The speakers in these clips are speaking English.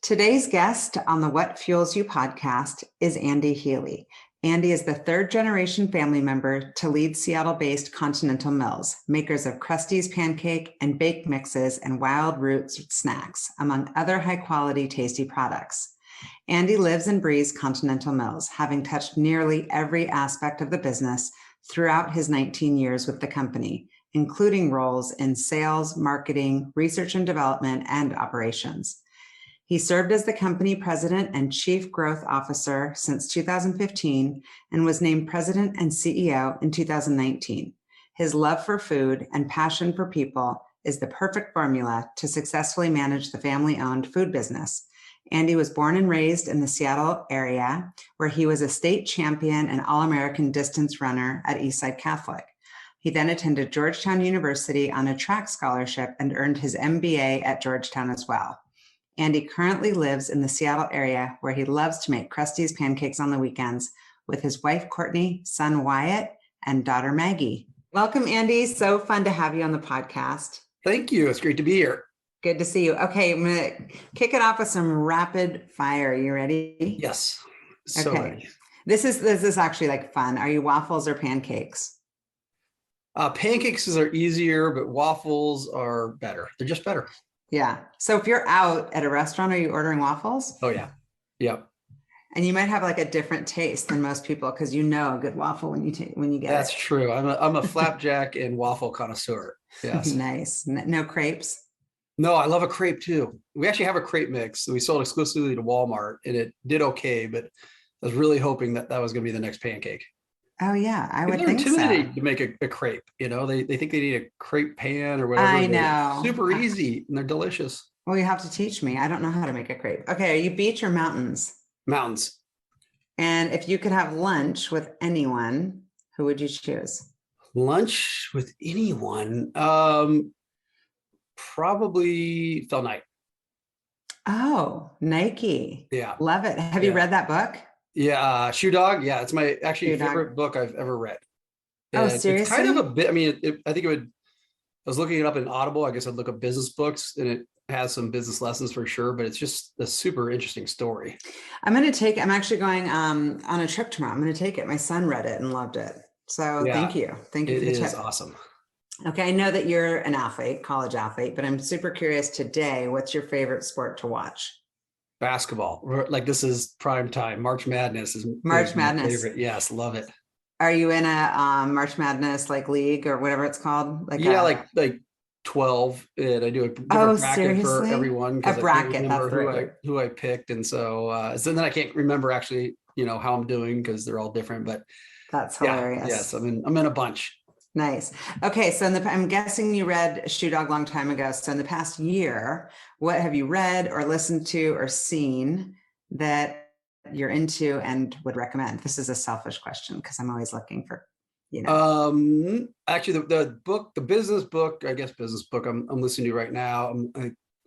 Today's guest on the What Fuels You podcast is Andy Heily. Andy is the third generation family member to lead Seattle-based Continental Mills, makers of Krusteaz pancake and bake mixes and WildRoots snacks, among other high quality, tasty products. Andy lives and breathes Continental Mills, having touched nearly every aspect of the business throughout his 19 years with the company, including roles in sales, marketing, research and development, and operations. He served as the company president and chief growth officer since 2015 and was named president and CEO in 2019. His love for food and passion for people is the perfect formula to successfully manage the family-owned food business. Andy was born and raised in the Seattle area, where he was a state champion and All-American distance runner at Eastside Catholic. He then attended Georgetown University on a track scholarship and earned his MBA at Georgetown as well. Andy currently lives in the Seattle area, where he loves to make Krusteaz pancakes on the weekends with his wife, Courtney, son, Wyatt, and daughter, Maggie. Welcome, Andy. So fun to have you on the podcast. Thank you. It's great to be here. Good to see you. Okay, I'm going to kick it off with some rapid fire. You ready? Yes. So okay. Ready. This is actually like fun. Are you waffles or pancakes? Pancakes are easier, but waffles are better. They're just better. Yeah. So if you're out at a restaurant, are you ordering waffles? Oh yeah. Yep. And you might have like a different taste than most people because you know a good waffle when you get That's it. true. I'm a flapjack and waffle connoisseur. Yes. Nice. No crepes. No, I love a crepe too. We actually have a crepe mix that we sold exclusively to Walmart, and it did okay, but I was really hoping that was going to be the next pancake. Oh yeah, I would think so. They're intimidated to make a crepe. You know, they think they need a crepe pan or whatever. I know. Super easy, and they're delicious. Well, you have to teach me. I don't know how to make a crepe. Okay, are you beach or mountains? Mountains. And if you could have lunch with anyone, who would you choose? Lunch with anyone? Probably Phil Knight. Oh, Nike. Yeah. Love it. Have you read that book? Yeah. Shoe Dog. Yeah. It's my favorite book I've ever read. And oh, seriously? It's kind of a bit, I mean, I think I was looking it up in Audible. I guess I'd look up business books, and it has some business lessons for sure, but it's just a super interesting story. I'm actually going on a trip tomorrow. I'm going to take it. My son read it and loved it. So thank you. Thank you for the tip. It is awesome. Okay. I know that you're an athlete, college athlete, but I'm super curious today. What's your favorite sport to watch? Basketball. Like, this is prime time. March Madness is my favorite. Yes. Love it. Are you in a March Madness like league or whatever it's called? Like 12, and I do a different bracket for everyone. A bracket. That's who I picked. And so then I can't remember actually, how I'm doing because they're all different, but that's hilarious. Yes. I'm in a bunch. Nice. Okay. So I'm guessing you read Shoe Dog a long time ago. So in the past year, what have you read or listened to or seen that you're into and would recommend? This is a selfish question because I'm always looking for, actually the business book I'm listening to right now.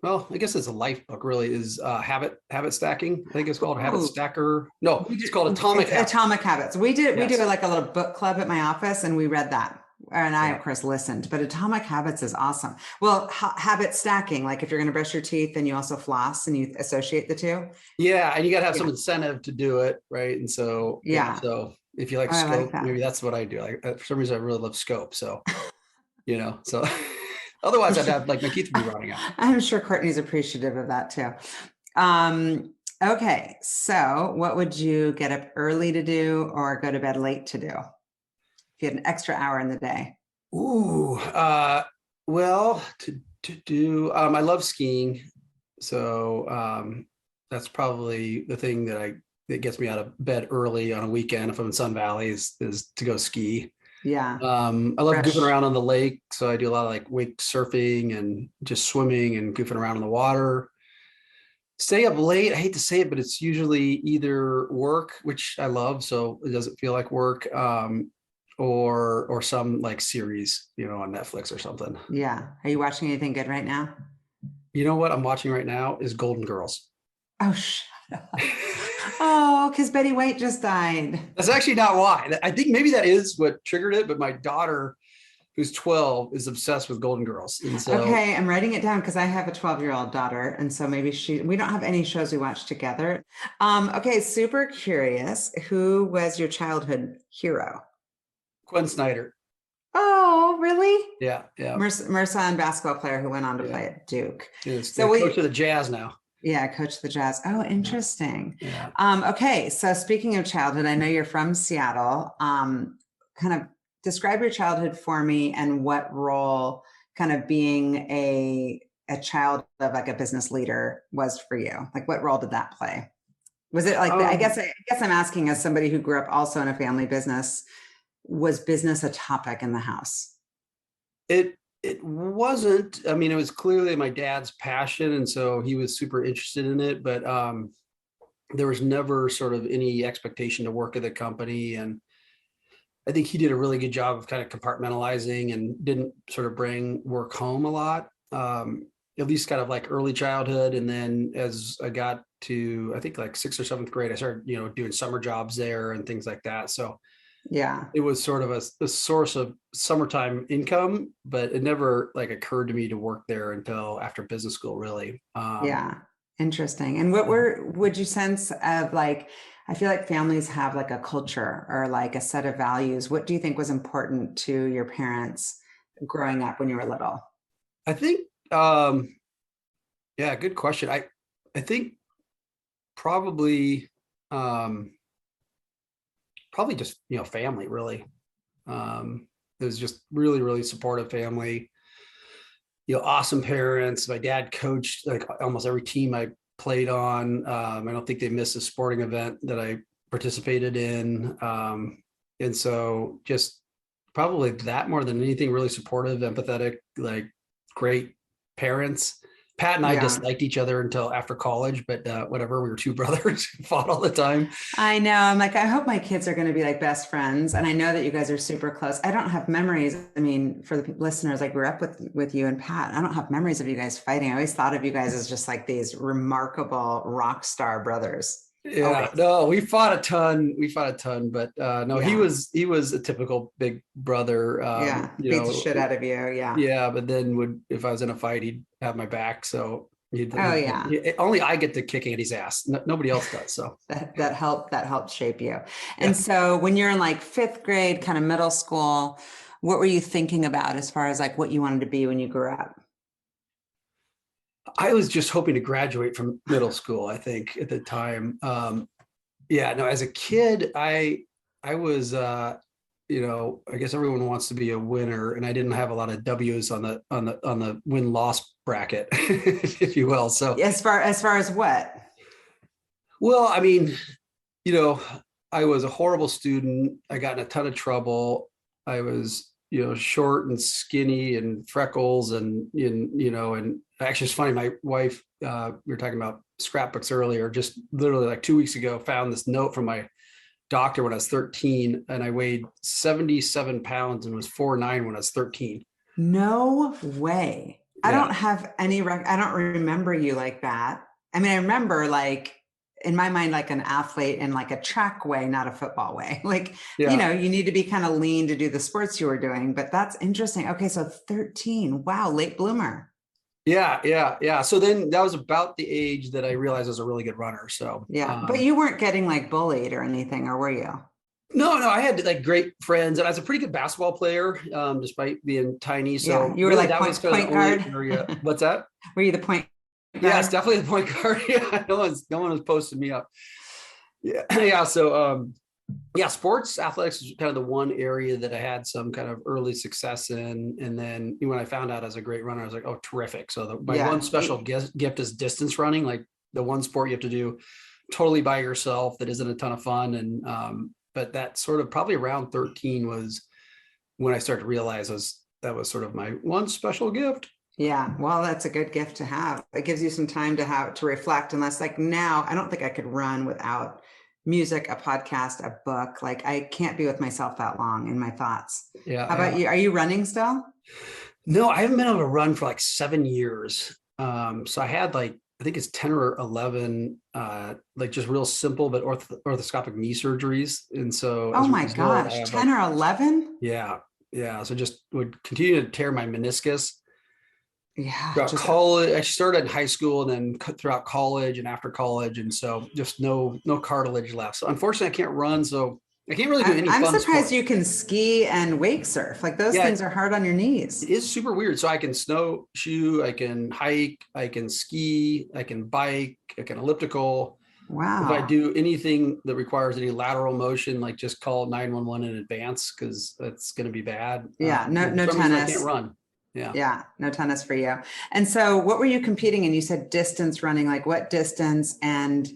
I guess it's a life book really, is habit stacking. I think it's called Habit Stacker. No, it's called Atomic Habits. Atomic Habits. We do like a little book club at my office, and we read that. And I, of course, listened, but Atomic Habits is awesome. Well, habit stacking, like if you're going to brush your teeth and you also floss and you associate the two. Yeah. And you got to have some incentive to do it. Right. And so, so if you like scope, maybe that's what I do. For some reason, I really love scope. So, so otherwise I'd have my teeth would be rotting out. I'm sure Courtney's appreciative of that too. Okay. So what would you get up early to do or go to bed late to do? If you had an extra hour in the day? Ooh, well, to do, I love skiing. So that's probably the thing that gets me out of bed early on a weekend if I'm in Sun Valley is to go ski. Yeah. I love goofing around on the lake. So I do a lot of wake surfing and just swimming and goofing around in the water. Stay up late. I hate to say it, but it's usually either work, which I love, so it doesn't feel like work, or some series, on Netflix or something. Yeah. Are you watching anything good right now? You know what I'm watching right now is Golden Girls. Oh, shut up. Oh, because Betty White just died. That's actually not why. I think maybe that is what triggered it, but my daughter who's 12, is obsessed with Golden Girls. And so, okay, I'm writing it down because I have a 12-year-old daughter. And so maybe we don't have any shows we watch together. Okay, super curious. Who was your childhood hero? Gwen Snyder. Oh, really? Yeah, yeah. My son, basketball player who went on to play at Duke. Is So the coach of the Jazz now. Yeah, coach of the Jazz. Oh, interesting. Yeah. Okay, so speaking of childhood, I know you're from Seattle. Kind of describe your childhood for me and what role kind of being a child of like a business leader was for you. Like, what role did that play? Was it like I guess I'm asking as somebody who grew up also in a family business. Was business a topic in the house? It wasn't. I mean, it was clearly my dad's passion, and so he was super interested in it. But there was never sort of any expectation to work at the company, and I think he did a really good job of kind of compartmentalizing and didn't sort of bring work home a lot. At least kind of like early childhood, and then as I got to I think like 6th or 7th grade, I started doing summer jobs there and things like that. So. Yeah, it was sort of a source of summertime income, but it never like occurred to me to work there until after business school, really. Yeah, interesting. And what would you sense of like, I feel like families have like a culture or like a set of values. What do you think was important to your parents growing up when you were little? I think, yeah, good question. I think probably just family, really. It was just really, really supportive family, awesome parents. My dad coached like almost every team I played on. I don't think they missed a sporting event that I participated in. And so just probably that more than anything, really supportive, empathetic, like great parents. Pat and I disliked each other until after college, but whatever, we were two brothers who fought all the time. I know. I'm like, I hope my kids are going to be like best friends. And I know that you guys are super close. I don't have memories. I mean, for the listeners, I grew up with you and Pat. I don't have memories of you guys fighting. I always thought of you guys as just like these remarkable rock star brothers. Yeah, always. No, we fought a ton, but no, he was a typical big brother. Beat the shit out of you. Yeah, but then if I was in a fight, he'd have my back. So only I get to kick Andy's ass. Nobody else does. So that helped shape you. And so when you're in like 5th grade, kind of middle school, what were you thinking about as far as like what you wanted to be when you grew up? I was just hoping to graduate from middle school, I think, at the time. As a kid, I was, I guess everyone wants to be a winner, and I didn't have a lot of W's on the win-loss bracket, if you will. So as far as what? Well, I mean, I was a horrible student. I got in a ton of trouble. I was, short and skinny and freckles and actually it's funny. My wife, we were talking about scrapbooks earlier, just literally like 2 weeks ago, found this note from my doctor when I was 13 and I weighed 77 pounds and was 4'9" when I was 13. No way. Yeah. I don't have any, I don't remember you like that. I mean, I remember like, in my mind, like an athlete in like a track way, not a football way. Like, you need to be kind of lean to do the sports you were doing, but that's interesting. Okay. So 13, wow. Late bloomer. Yeah. So then that was about the age that I realized I was a really good runner. So, but you weren't getting like bullied or anything, or were you? No, I had like great friends and I was a pretty good basketball player, despite being tiny. So you were really, like point guard. What's that? Were you the point guard? Yeah, it's definitely the point guard. Yeah, no one was posting me up. Yeah. So, sports athletics is kind of the one area that I had some kind of early success in. And then when I found out I was a great runner, I was like, oh, terrific. So my one special gift is distance running, like the one sport you have to do totally by yourself that isn't a ton of fun. And, but that sort of probably around 13 was when I started to realize that was sort of my one special gift. Yeah. Well, that's a good gift to have. It gives you some time to reflect. Unless like now, I don't think I could run without music, a podcast, a book. Like I can't be with myself that long in my thoughts. Yeah. How about you? Are you running still? No, I haven't been able to run for like 7 years. So I had like, I think it's 10 or 11, like just real simple, but orthoscopic knee surgeries. And so, oh my gosh, 10 or 11? Yeah. Yeah. So just would continue to tear my meniscus Yeah. throughout college. I started in high school and then throughout college and after college. And so just no cartilage left. So unfortunately I can't run. So I can't really do any I'm fun surprised sports. you can ski and wake surf. Like those Yeah, things are hard on your knees. it is super weird. So I can snowshoe, I can hike, I can ski, I can bike, I can elliptical. If I Wow. do anything that requires any lateral motion, like just call 911 in advance because that's going to be bad. Yeah. No, For no some reason, I can't tennis. run. Yeah. Yeah. No tennis for you. And so what were you competing in? You said distance running, like what distance? And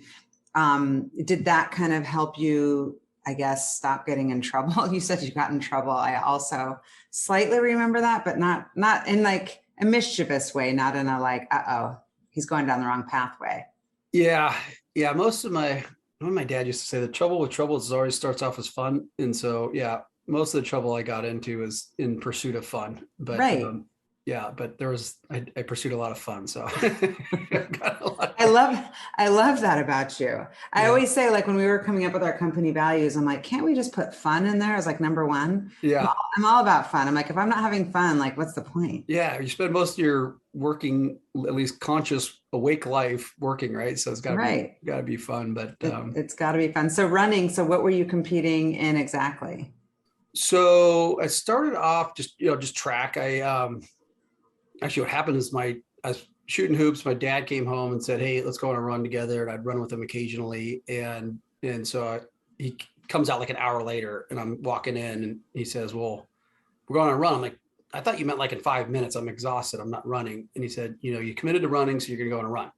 did that kind of help you, I guess, stop getting in trouble? You said you got in trouble. I also slightly remember that, but not in like a mischievous way, not in a like, uh-oh, he's going down the wrong pathway. Yeah. Yeah. My dad used to say the trouble with trouble is always starts off as fun. And so, yeah, most of the trouble I got into was in pursuit of fun. But Right. yeah, but I pursued a lot of fun. So I love that about you. I always say, like, when we were coming up with our company values, I'm like, can't we just put fun in there as like number one? Yeah. I'm all about fun. I'm like, if I'm not having fun, like, what's the point? Yeah. You spend most of your working, at least conscious, awake life working, right? So it's gotta be fun, but It's got to be fun. So running. So what were you competing in exactly? so I started off just track. Actually what happened is I was shooting hoops. My dad came home and said, "Hey, let's go on a run together." And I'd run with him occasionally. And so he comes out like an hour later and I'm walking in and he says, "Well, we're going on a run." I'm like, "I thought you meant like in 5 minutes. I'm exhausted. I'm not running." And he said, "You committed to running, so you're going to go on a run."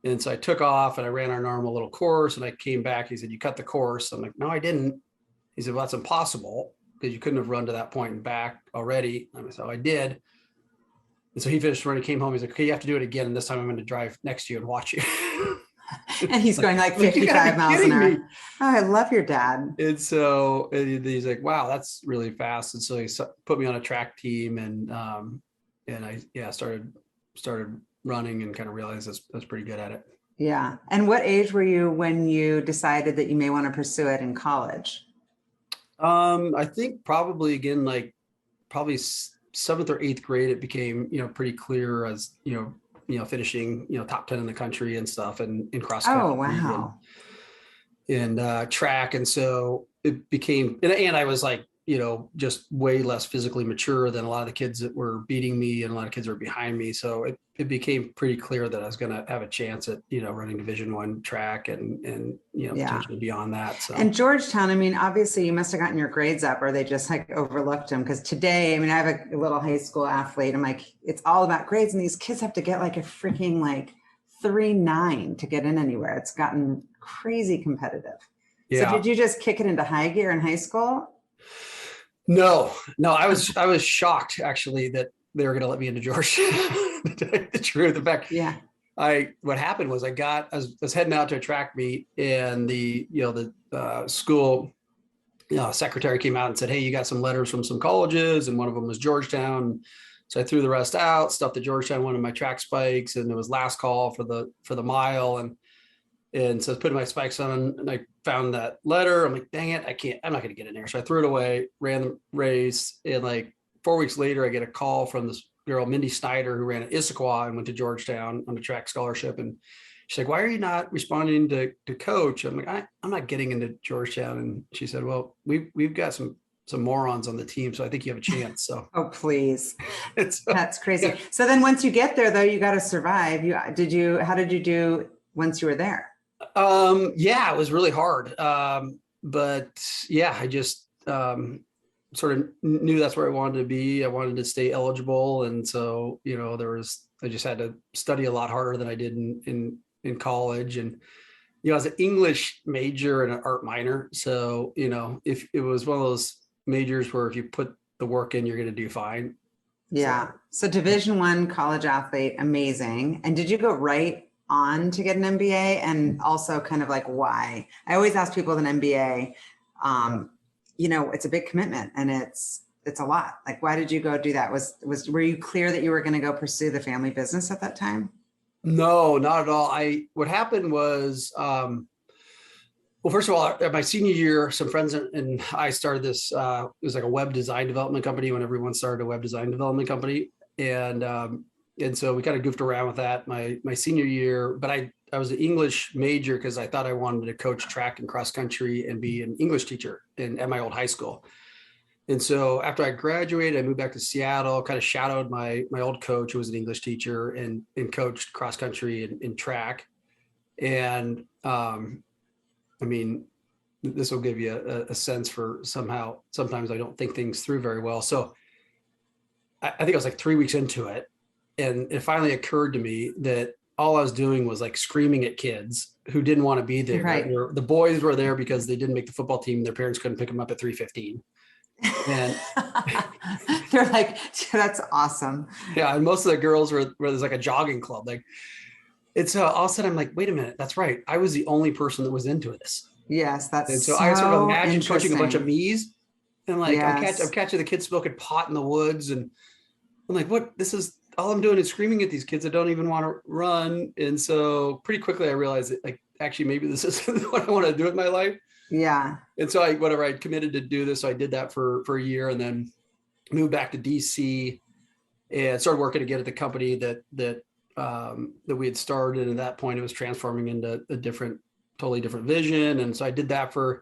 And so I took off and I ran our normal little course and I came back. He said, "You cut the course." I'm like, "No, I didn't." He said, "Well, that's impossible because you couldn't have run to that point and back already." I said, "So I did." And so he finished running, came home. He's like, "Okay, you have to do it again. And this time I'm going to drive next to you and watch you." And he's going like 55 miles an hour. Oh, I love your dad. And so he's like, "Wow, that's really fast." And so he put me on a track team and I started running and kind of realized I was pretty good at it. Yeah. And what age were you when you decided that you may want to pursue it in college? I think probably again, like probably seventh or eighth grade, it became, pretty clear as, finishing, top 10 in the country and stuff and in cross country. Oh, wow. And track. And so it became, and I was like, just way less physically mature than a lot of the kids that were beating me and a lot of kids were behind me. So it became pretty clear that I was going to have a chance at, running Division I track and potentially beyond that. So. And Georgetown, I mean, obviously you must've gotten your grades up or they just like overlooked them. Cause today, I mean, I have a little high school athlete. I'm like, it's all about grades. And these kids have to get like a freaking like 3.9 to get in anywhere. It's gotten crazy competitive. Yeah. So did you just kick it into high gear in high school? No, I was shocked actually that they were going to let me into Georgetown. The truth, in fact, yeah. What happened was I was heading out to a track meet and the school, secretary came out and said, "Hey, you got some letters from some colleges," and one of them was Georgetown. So I threw the rest out, stuffed the Georgetown one in my track spikes, and it was last call for the mile. And so I was putting my spikes on and I found that letter. I'm like, dang it, I'm not going to get in there. So I threw it away, ran the race. And like 4 weeks later, I get a call from this girl, Mindy Snyder, who ran at Issaquah and went to Georgetown on a track scholarship. And she's like, "Why are you not responding to coach?" I'm like, I'm not getting into Georgetown. And she said, "Well, we've got some morons on the team, so I think you have a chance." So, oh, please. That's crazy. Yeah. So then once you get there though, you got to survive. How did you do once you were there? Yeah, it was really hard. But yeah, I just, sort of knew that's where I wanted to be. I wanted to stay eligible. And so, I just had to study a lot harder than I did in college. And, I was an English major and an art minor. So, if it was one of those majors where if you put the work in, you're going to do fine. Yeah. So Division I college athlete, amazing. And did you go right on to get an MBA? And also kind of like why? I always ask people with an MBA, it's a big commitment and it's a lot. Like, why did you go do that? Were you clear that you were going to go pursue the family business at that time? No, not at all. What happened was, Well, first of all, my senior year, some friends and I started this. It was like a web design development company when everyone started a web design development company, and so we kind of goofed around with that my senior year. But I was an English major because I thought I wanted to coach track and cross country and be an English teacher at my old high school. And so after I graduated, I moved back to Seattle, kind of shadowed my old coach who was an English teacher and coached cross country and track. And I mean, this will give you a sense for sometimes I don't think things through very well. So I think I was like 3 weeks into it. And it finally occurred to me that all I was doing was like screaming at kids who didn't want to be there. Right. The boys were there because they didn't make the football team. Their parents couldn't pick them up at 3:15. And they're like, that's awesome. Yeah. And most of the girls were where there's like a jogging club. Like it's all of a sudden I'm like, wait a minute, that's right. I was the only person that was into this. Yes, that's and so I sort of imagine coaching a bunch of interesting. me's and like Yes. I'm catching the kids smoking pot in the woods. And I'm like, what? This is all I'm doing is screaming at these kids that don't even want to run. And so pretty quickly I realized that like, actually, maybe this isn't what I want to do with my life. Yeah. And so I committed to do this. So I did that for a year and then moved back to DC and started working again at the company that we had started. And at that point it was transforming into a totally different vision. And so I did that for a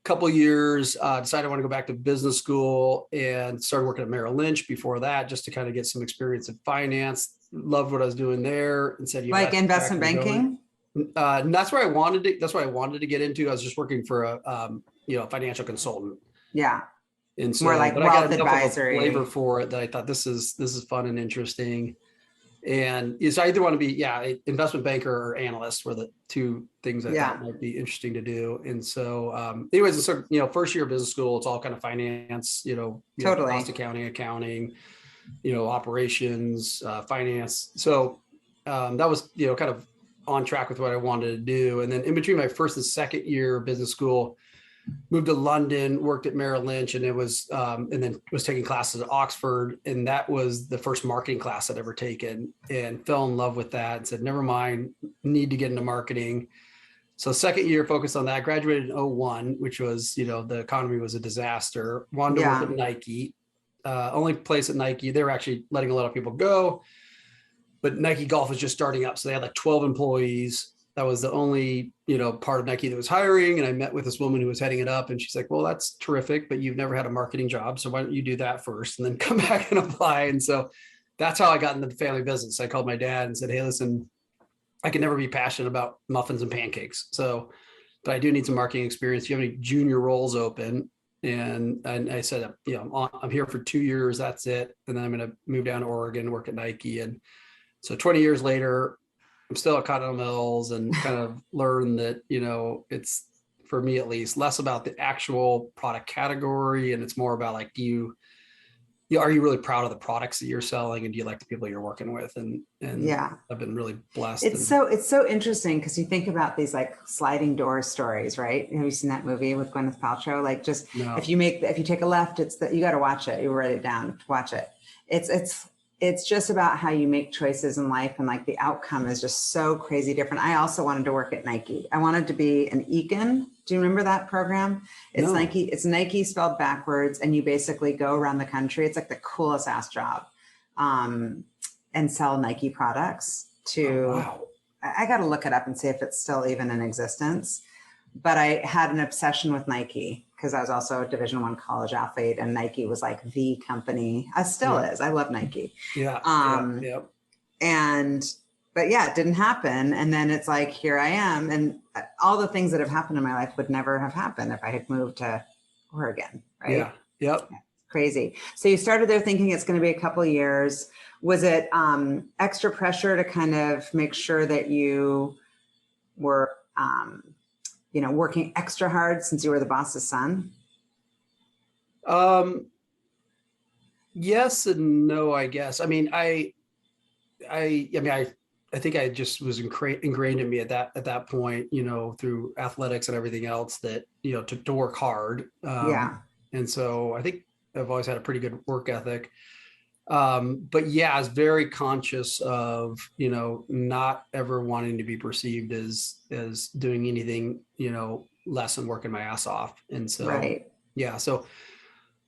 couple of years, decided I want to go back to business school and started working at Merrill Lynch before that, just to kind of get some experience in finance. Loved what I was doing there and said, Like investment banking. That's where I wanted to. That's what I wanted to get into. I was just working for a financial consultant. Yeah. And so More like but I got wealth enough of a advisory. flavor for it that I thought this is fun and interesting. And so I either want to be investment banker or analyst were the two things I thought might be interesting to do. And so anyways, so first year of business school, it's all kind of finance, Totally. cost accounting, operations, finance. So that was kind of on track with what I wanted to do. And then in between my first and second year of business school, moved to London, worked at Merrill Lynch, and it was, and then was taking classes at Oxford. And that was the first marketing class I'd ever taken and fell in love with that and said, never mind, need to get into marketing. So second year focused on that, graduated in 01, which was, the economy was a disaster. Wanted to work at Nike, only place at Nike. They were actually letting a lot of people go, but Nike Golf was just starting up. So they had like 12 employees. That was the only, part of Nike that was hiring. And I met with this woman who was heading it up and she's like, well, that's terrific, but you've never had a marketing job. So why don't you do that first and then come back and apply? And so that's how I got into the family business. I called my dad and said, hey, listen, I can never be passionate about muffins and pancakes. So, but I do need some marketing experience. Do you have any junior roles open? And I said, I'm here for 2 years. That's it. And then I'm going to move down to Oregon, work at Nike. And so 20 years later, I'm still at Continental Mills and kind of learn that, it's, for me at least, less about the actual product category. And it's more about like, are you really proud of the products that you're selling? And do you like the people you're working with? And I've been really blessed. It's so interesting because you think about these like sliding door stories, right? Have you seen that movie with Gwyneth Paltrow? Like if you take a left, you got to watch it. You write it down, watch it. It's just about how you make choices in life and like the outcome is just so crazy different. I also wanted to work at Nike. I wanted to be an econ. Do you remember that program? It's Nike. It's Nike spelled backwards. And you basically go around the country. It's like the coolest ass job and sell Nike products to, wow. I got to look it up and see if it's still even in existence. But I had an obsession with Nike because I was also a Division I college athlete and Nike was like the company. I still is. I love Nike. Yeah. But it didn't happen. And then it's like, here I am. And all the things that have happened in my life would never have happened if I had moved to Oregon. Right. Yeah. Yep. Crazy. So you started there thinking it's going to be a couple of years. Was it extra pressure to kind of make sure that you were, working extra hard since you were the boss's son? Yes and no, I guess. I mean, I think I just was ingrained in me at that point, through athletics and everything else that, to work hard. And so I think I've always had a pretty good work ethic. But I was very conscious of, not ever wanting to be perceived as doing anything, less and working my ass off. And so, Right. yeah. So,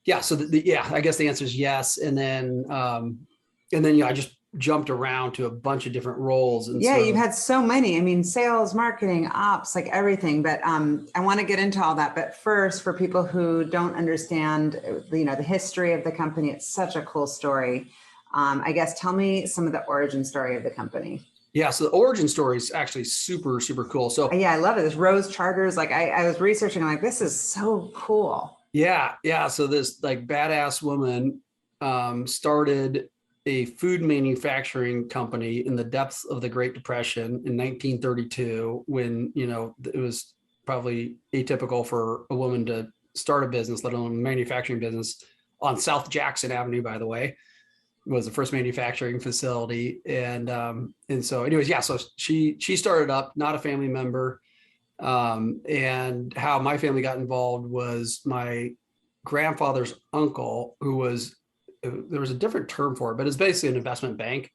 yeah. So I guess the answer is yes. And then, I just jumped around to a bunch of different roles. And Yeah, so, you've had so many. I mean, sales, marketing, ops, like everything. But I want to get into all that. But first, for people who don't understand, the history of the company, it's such a cool story. I guess tell me some of the origin story of the company. yeah. So the origin story is actually super, super cool. So Yeah, I love it. This Rose Charters. Like I was researching, I'm like, this is so cool. yeah. Yeah. So this like badass woman started a food manufacturing company in the depths of the Great Depression in 1932, when, it was probably atypical for a woman to start a business, let alone a manufacturing business, on South Jackson Avenue, by the way, was the first manufacturing facility. And so anyways, yeah, so she started up, not a family member. And how my family got involved was my grandfather's uncle, who was, there was a different term for it, but it's basically an investment bank,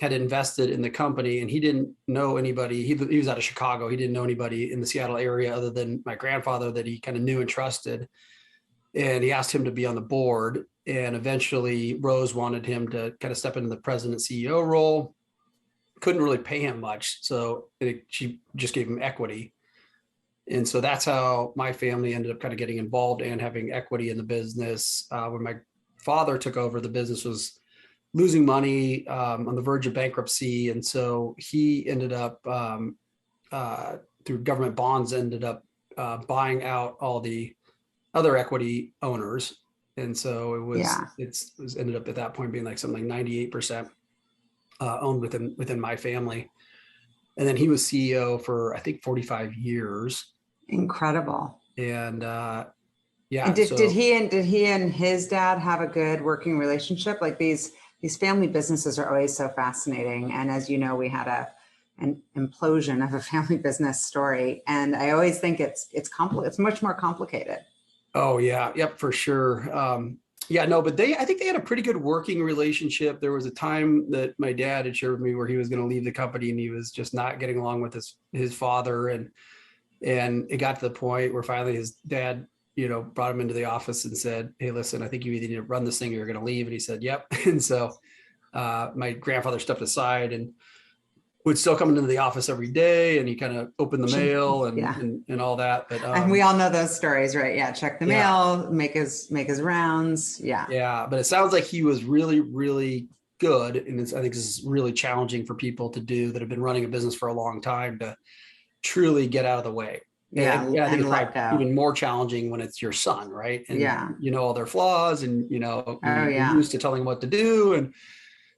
had invested in the company, and he didn't know anybody. He was out of Chicago. He didn't know anybody in the Seattle area other than my grandfather that he kind of knew and trusted. And he asked him to be on the board. And eventually Rose wanted him to kind of step into the president CEO role. Couldn't really pay him much. So she just gave him equity. And so that's how my family ended up kind of getting involved and having equity in the business. When my father took over, the business was losing money, on the verge of bankruptcy. And so he ended up, through government bonds, ended up buying out all the other equity owners. And so it was ended up at that point being like something like 98% owned within my family. And then he was CEO for, I think, 45 years. Incredible. And yeah. And did he and his dad have a good working relationship? Like these family businesses are always so fascinating. And as you know, we had an implosion of a family business story. And I always think it's much more complicated. Oh yeah. Yep. For sure. Yeah, no, but I think they had a pretty good working relationship. There was a time that my dad had shared with me where he was going to leave the company and he was just not getting along with his father. And it got to the point where finally his dad, brought him into the office and said, "Hey, listen, I think you either need to run this thing or you're going to leave." And he said, "Yep." And so my grandfather stepped aside and would still come into the office every day, and he kind of opened the mail and all that. But and we all know those stories, right? Yeah, check the mail, make his rounds. Yeah, yeah. But it sounds like he was really, really good, and I think this is really challenging for people to do that have been running a business for a long time, to truly get out of the way. Yeah, and I think it's probably even more challenging when it's your son, right? And you know all their flaws, and you're used to telling them what to do,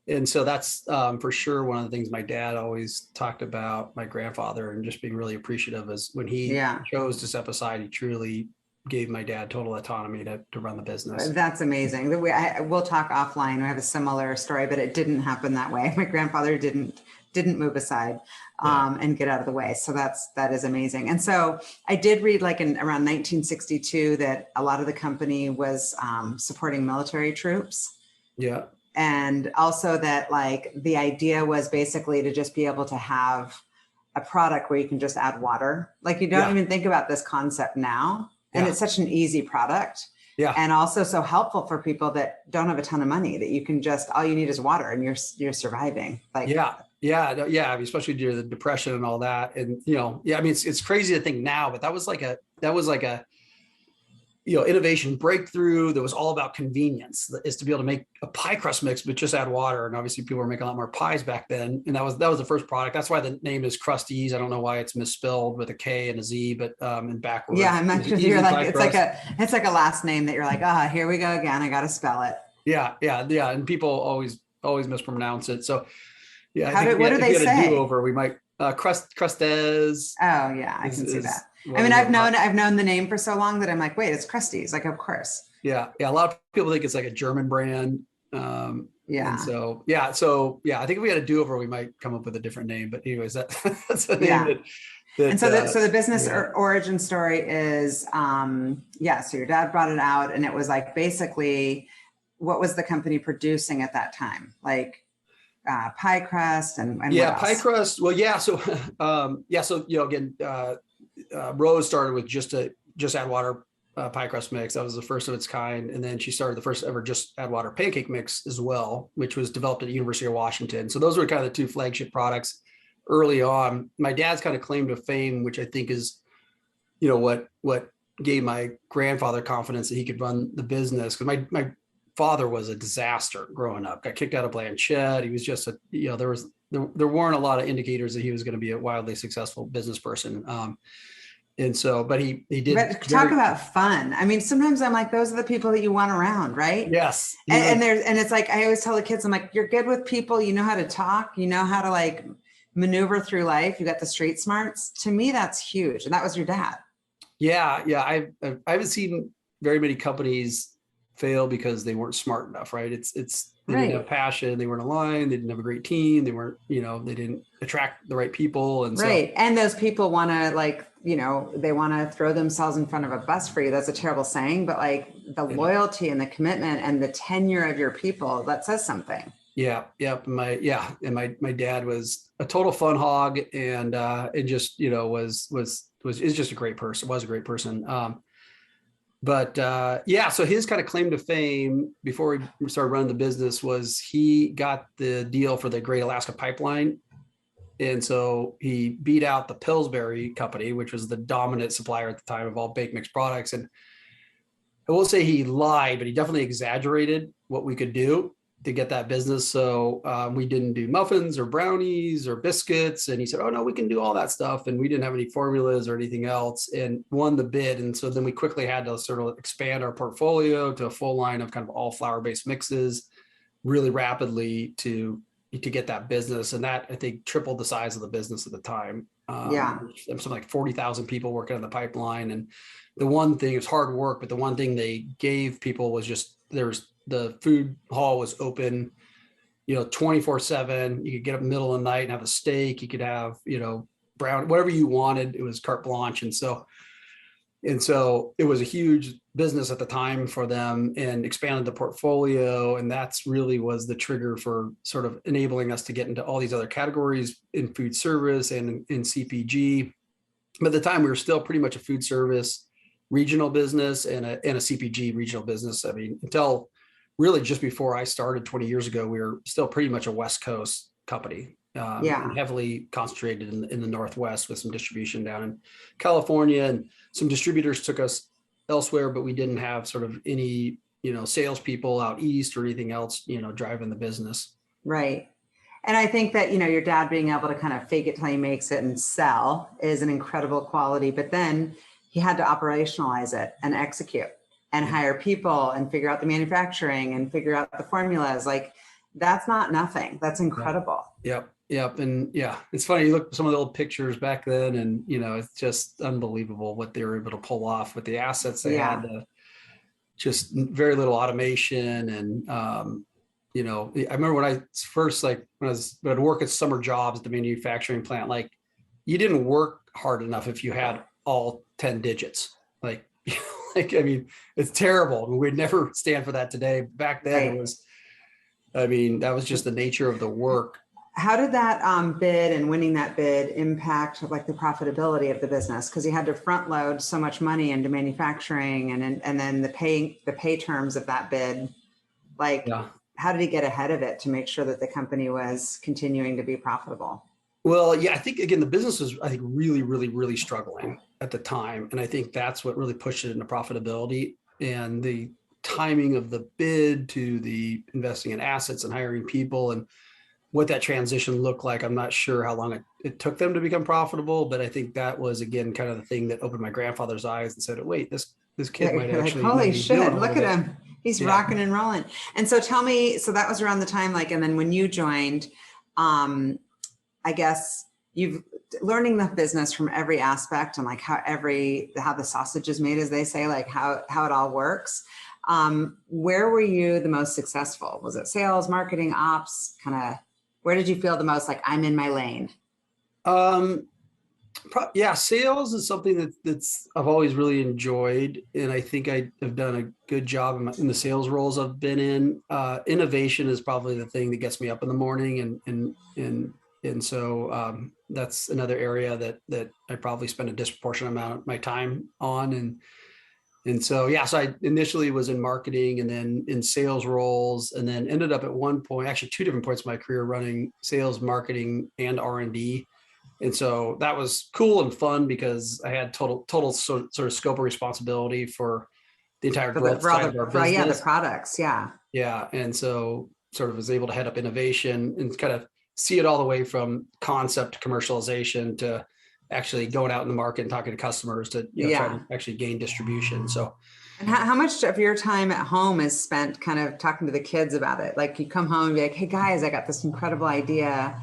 and so that's for sure one of the things my dad always talked about, my grandfather, and just being really appreciative is when he chose to step aside, he truly gave my dad total autonomy to run the business. That's amazing. We'll talk offline. We have a similar story, but it didn't happen that way. My grandfather didn't move aside and get out of the way. So that is amazing. And so I did read like in around 1962 that a lot of the company was supporting military troops. Yeah. And also that like the idea was basically to just be able to have a product where you can just add water. Like you don't even think about this concept now. And it's such an easy product. Yeah. And also so helpful for people that don't have a ton of money, that you can just, all you need is water and you're surviving. Like, yeah. Especially during the Depression and all that. And, I mean, it's crazy to think now, but that was like a innovation breakthrough that was all about convenience, is to be able to make a pie crust mix, but just add water. And obviously people were making a lot more pies back then. And that was the first product. That's why the name is Krusteaz. I don't know why it's misspelled with a K and a Z, but in backwards. Yeah. I'm not sure. You're like, it's like a last name that you're like, here we go again. I got to spell it. Yeah. And people always mispronounce it. So what do they say? A do-over, we might Krusteaz. Oh yeah. I can see that. I mean, I've known the name for so long that I'm like, wait, it's Krusteaz. Like, of course. Yeah. A lot of people think it's like a German brand. And so I think if we had a do-over, we might come up with a different name. But anyways, that's the name that. And so the business origin story is, so your dad brought it out, and it was like basically, what was the company producing at that time? Like pie crust and pie crust. Well, yeah. So again. Rose started with just add water pie crust mix. That was the first of its kind. And then she started the first ever just add water pancake mix as well, which was developed at the University of Washington. So those were kind of the two flagship products early on. My dad's kind of claim to fame, which I think is, what gave my grandfather confidence that he could run the business. Because my father was a disaster growing up, got kicked out of Blanchette. He was just there weren't a lot of indicators that he was going to be a wildly successful business person. And so, but he did. But talk about fun. I mean, sometimes I'm like, those are the people that you want around, right? Yes. And it's like, I always tell the kids, I'm like, you're good with people. You know how to talk. You know how to like maneuver through life. You got the street smarts. To me, that's huge. And that was your dad. Yeah. I haven't seen very many companies fail because they weren't smart enough, right? They didn't have passion. They weren't aligned. They didn't have a great team. They weren't, they didn't attract the right people. And right. And those people want to they want to throw themselves in front of a bus for you. That's a terrible saying, but like the loyalty and the commitment and the tenure of your people, that says something. Yeah. Yep. My dad was a total fun hog and just, is just a great person, was a great person. So his kind of claim to fame before he started running the business was he got the deal for the Great Alaska Pipeline. And so he beat out the Pillsbury company, which was the dominant supplier at the time of all baked mix products. And I will say he lied, but he definitely exaggerated what we could do to get that business. So we didn't do muffins or brownies or biscuits. And he said, oh no, we can do all that stuff. And we didn't have any formulas or anything else and won the bid. And so then we quickly had to sort of expand our portfolio to a full line of kind of all flour-based mixes really rapidly to get that business. And that I think tripled the size of the business at the time. Something like 40,000 people working on the pipeline. And the one thing, it's hard work, but the one thing they gave people was just the food hall was open, 24/7. You could get up in the middle of the night and have a steak. You could have, brown, whatever you wanted. It was carte blanche. And so it was a huge business at the time for them and expanded the portfolio. And that's really was the trigger for sort of enabling us to get into all these other categories in food service and in CPG. But at the time we were still pretty much a food service regional business and a CPG regional business. I mean, until really just before I started 20 years ago, we were still pretty much a West Coast company. Heavily concentrated in the Northwest with some distribution down in California, and some distributors took us elsewhere, but we didn't have sort of any, salespeople out East or anything else, driving the business. Right. And I think that, your dad being able to kind of fake it till he makes it and sell is an incredible quality, but then he had to operationalize it and execute and hire people and figure out the manufacturing and figure out the formulas. Like that's not nothing. That's incredible. Yep. And it's funny. You look at some of the old pictures back then and, it's just unbelievable what they were able to pull off with the assets they had, just very little automation. And, I remember when I first, when I'd work at summer jobs at the manufacturing plant, like you didn't work hard enough if you had all 10 digits. I mean, it's terrible. I mean, we'd never stand for that today. Back then it was, that was just the nature of the work. How did that bid and winning that bid impact like the profitability of the business? Because you had to front load so much money into manufacturing and then the pay terms of that bid. How did he get ahead of it to make sure that the company was continuing to be profitable? Well, I think again, the business was, really, really, really struggling at the time. And I think that's what really pushed it into profitability, and the timing of the bid to the investing in assets and hiring people and what that transition looked like. I'm not sure how long it took them to become profitable, but I think that was, again, kind of the thing that opened my grandfather's eyes and said, wait, this kid might actually. Holy shit, look at him. He's rocking and rolling. And so tell me, so that was around the time, and then when you joined, I guess you've learning the business from every aspect and how the sausage is made, as they say, how it all works. Where were you the most successful? Was it sales, marketing, ops? Where did you feel the most I'm in my lane? Sales is something that's I've always really enjoyed, and I think I have done a good job in the sales roles I've been in. Innovation is probably the thing that gets me up in the morning, and so that's another area that I probably spend a disproportionate amount of my time on. And so, yeah, so I initially was in marketing and then in sales roles, and then ended up at one point, actually two different points of my career, running sales, marketing, and R&D. And so that was cool and fun because I had total sort of scope of responsibility for the entire growth side of our business. Yeah, the products. Yeah. Yeah. And so sort of was able to head up innovation and kind of see it all the way from concept to commercialization to actually going out in the market and talking to customers to try to actually gain distribution. So, and how much of your time at home is spent kind of talking to the kids about it? Like you come home and be like, hey guys, I got this incredible idea.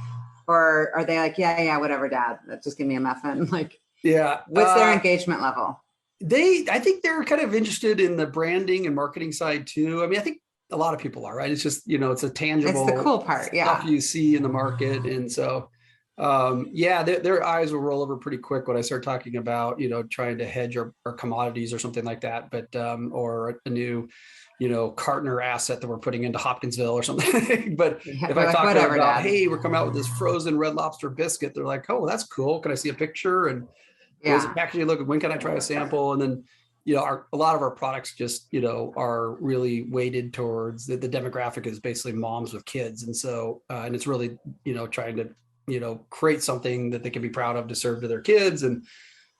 Or are they like, yeah, whatever, Dad, just give me a muffin. Like, what's their engagement level? I think they're kind of interested in the branding and marketing side too. I mean, I think a lot of people are, right? It's just, it's a tangible, it's the cool part. Yeah. Stuff you see in the market. And so, their eyes will roll over pretty quick when I start talking about, trying to hedge our commodities or something like that, but, or a new, Cartner asset that we're putting into Hopkinsville or something. But if I talk about, Dad, hey, we're coming out with this frozen Red Lobster biscuit, they're like, oh, that's cool. Can I see a picture? And does it actually look, when can I try a sample? And then, a lot of our products just, are really weighted towards the demographic is basically moms with kids. And so, and it's really, trying to, create something that they can be proud of to serve to their kids and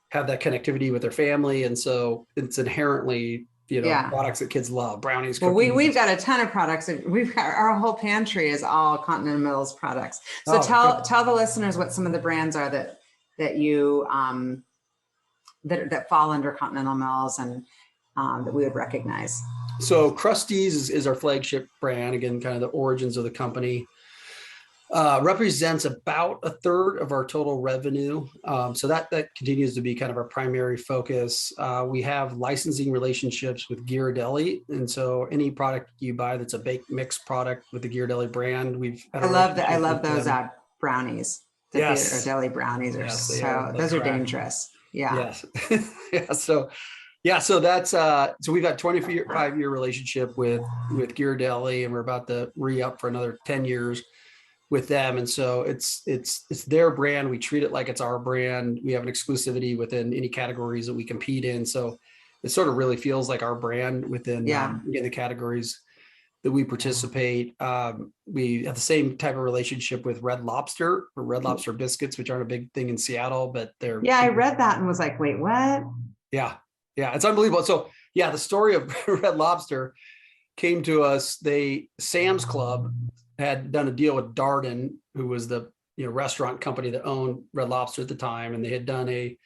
have that connectivity with their family. And so it's inherently, products that kids love, brownies. Well, we've got a ton of products. We've got our whole pantry is all Continental Mills products. So tell the listeners what some of the brands are that you, that fall under Continental Mills and that we would recognize. So Krusteaz is our flagship brand. Again, kind of the origins of the company. Represents about a third of our total revenue. So that continues to be kind of our primary focus. We have licensing relationships with Ghirardelli. And so any product you buy that's a baked mix product with the Ghirardelli brand, I love those brownies. The Ghirardelli brownies those are dangerous. Yeah. Yes. So that's so we've got 25-year relationship with Ghirardelli, and we're about to re-up for another 10 years with them. And so it's their brand. We treat it like it's our brand. We have an exclusivity within any categories that we compete in. So it sort of really feels like our brand within the categories that we participate. We have the same type of relationship with Red Lobster or Red Lobster biscuits, which aren't a big thing in Seattle, but they're. Yeah, I read that and was like, wait, what? Yeah, it's unbelievable. So the story of Red Lobster came to us. Sam's Club had done a deal with Darden, who was the restaurant company that owned Red Lobster at the time, and they had done a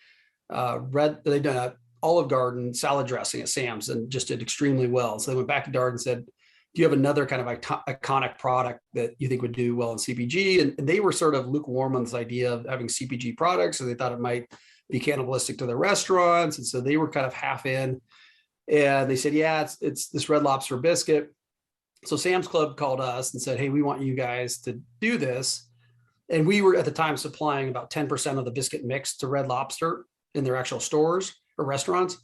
Olive Garden salad dressing at Sam's and just did extremely well. So they went back to Darden and said, do you have another kind of iconic product that you think would do well in CPG? And they were sort of lukewarm on this idea of having CPG products, and they thought it might be cannibalistic to their restaurants. And so they were kind of half in, and they said, it's this Red Lobster biscuit. So Sam's Club called us and said, hey, we want you guys to do this. And we were at the time supplying about 10% of the biscuit mix to Red Lobster in their actual stores or restaurants.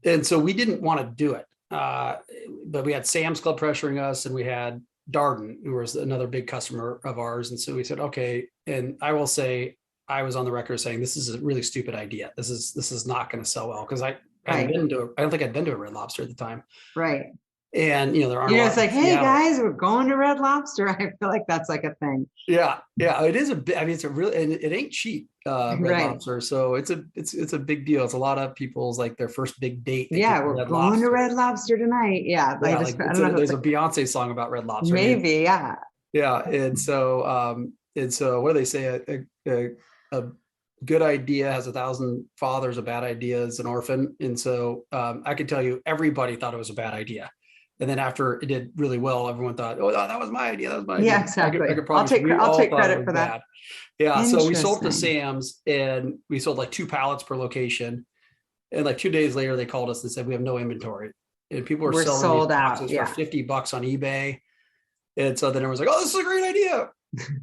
And so we didn't want to do it. But we had Sam's Club pressuring us, and we had Darden, who was another big customer of ours. And so we said, okay. And I will say, I was on the record saying, this is a really stupid idea. This is not going to sell well. Cause I don't think I'd been to a Red Lobster at the time. Right. And there aren't. It's like, hey guys, we're going to Red Lobster. I feel like that's like a thing. Yeah, it is a bit. I mean, it's a really, and it ain't cheap. Red Lobster, so it's a big deal. It's a lot of people's like their first big date. Yeah, we're going to Red Lobster tonight. Yeah, I don't know. There's a Beyonce song about Red Lobster. Maybe, yeah. Yeah, and so what do they say? A good idea has 1,000 fathers. A bad idea is an orphan. And so I can tell you, everybody thought it was a bad idea. And then after it did really well, everyone thought, oh, that was my idea. That was my idea. Yeah, exactly. I'll take credit for that. Yeah. So we sold to Sam's, and we sold like 2 pallets per location. And like 2 days later, they called us and said, we have no inventory. And people were selling sold these out boxes for $50 on eBay. And so then everyone's like, oh, this is a great idea.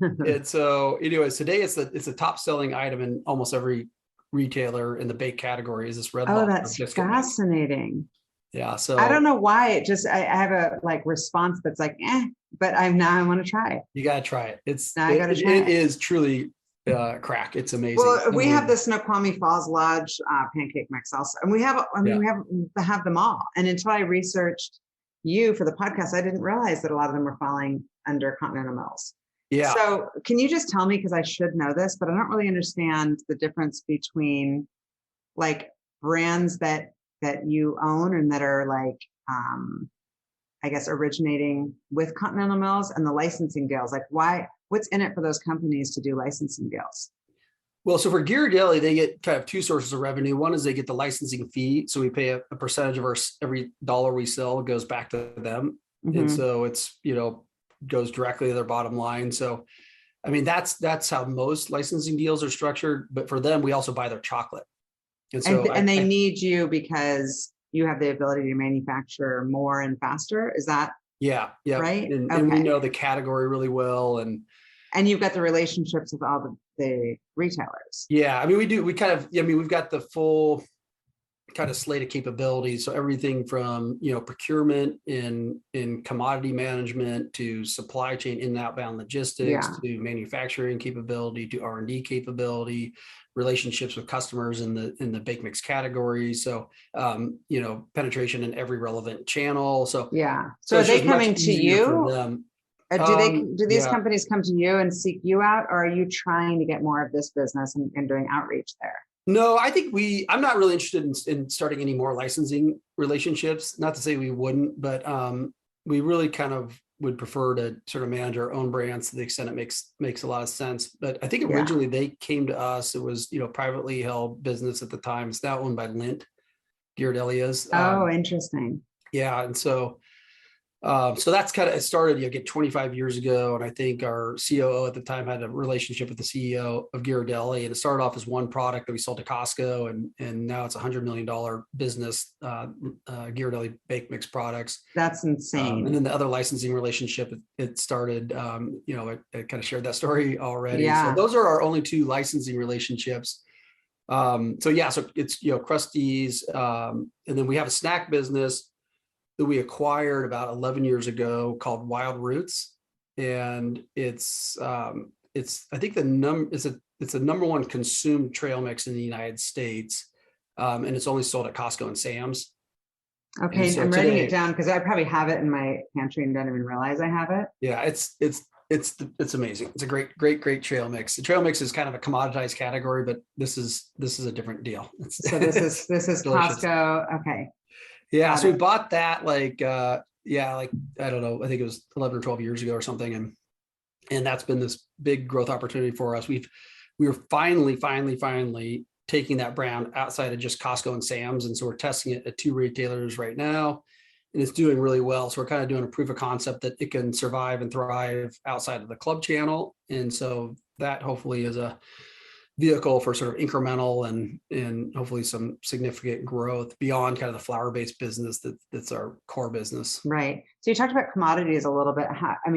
And so anyways, today it's the top selling item in almost every retailer in the bake category is this Red Lobster. Oh, that's fascinating. Yeah. So I don't know why it just, I have a response that's like, but I want to try it. You got to try it. It is truly crack. It's amazing. Well, we have the Snoqualmie Falls Lodge pancake mix also, and we have, we have them all. And until I researched you for the podcast, I didn't realize that a lot of them were falling under Continental Mills. Yeah. So can you just tell me, because I should know this, but I don't really understand the difference between like brands that you own and that are like, I guess, originating with Continental Mills and the licensing deals. Like what's in it for those companies to do licensing deals? Well, so for Ghirardelli, they get kind of two sources of revenue. One is they get the licensing fee. So we pay a percentage of every dollar we sell goes back to them. Mm-hmm. And so it's, goes directly to their bottom line. So, I mean, that's how most licensing deals are structured. But for them, we also buy their chocolate. And so they need you because you have the ability to manufacture more and faster. Is that right? And we know the category really well. And you've got the relationships with all the retailers. Yeah. I mean, we've got the full kind of slate of capabilities. So everything from, procurement in commodity management to supply chain in outbound logistics to manufacturing capability to R&D capability, relationships with customers in the bake mix category. So, penetration in every relevant channel. So, So are they coming to you? Do these companies come to you and seek you out, or are you trying to get more of this business and doing outreach there? No, I think I'm not really interested in starting any more licensing relationships. Not to say we wouldn't, but we really kind of would prefer to sort of manage our own brands to the extent it makes a lot of sense. But I think originally they came to us. It was, privately held business at the time. It's now owned by Lindt, Ghirardelli is. Oh, interesting. Yeah. And so that's kind of, it started, 25 years ago. And I think our COO at the time had a relationship with the CEO of Ghirardelli, and it started off as one product that we sold to Costco. And now it's $100 million business, Ghirardelli bake mix products. That's insane. And then the other licensing relationship, it started, I kind of shared that story already. Yeah. So those are our only two licensing relationships. So it's, Krusteaz. And then we have a snack business that we acquired about 11 years ago called WildRoots. And it's I think it's a number one consumed trail mix in the United States. And it's only sold at Costco and Sam's. Okay. So I'm writing it down because I probably have it in my pantry and don't even realize I have it. Yeah. It's amazing. It's a great trail mix. The trail mix is kind of a commoditized category, but this is a different deal. So this is Costco. Okay. Yeah. So we bought that I don't know, I think it was 11 or 12 years ago or something. And that's been this big growth opportunity for us. We were finally taking that brand outside of just Costco and Sam's. And so we're testing it at 2 retailers right now, and it's doing really well. So we're kind of doing a proof of concept that it can survive and thrive outside of the club channel. And so that hopefully is a vehicle for sort of incremental and hopefully some significant growth beyond kind of the flour-based business that's our core business. Right. So you talked about commodities a little bit.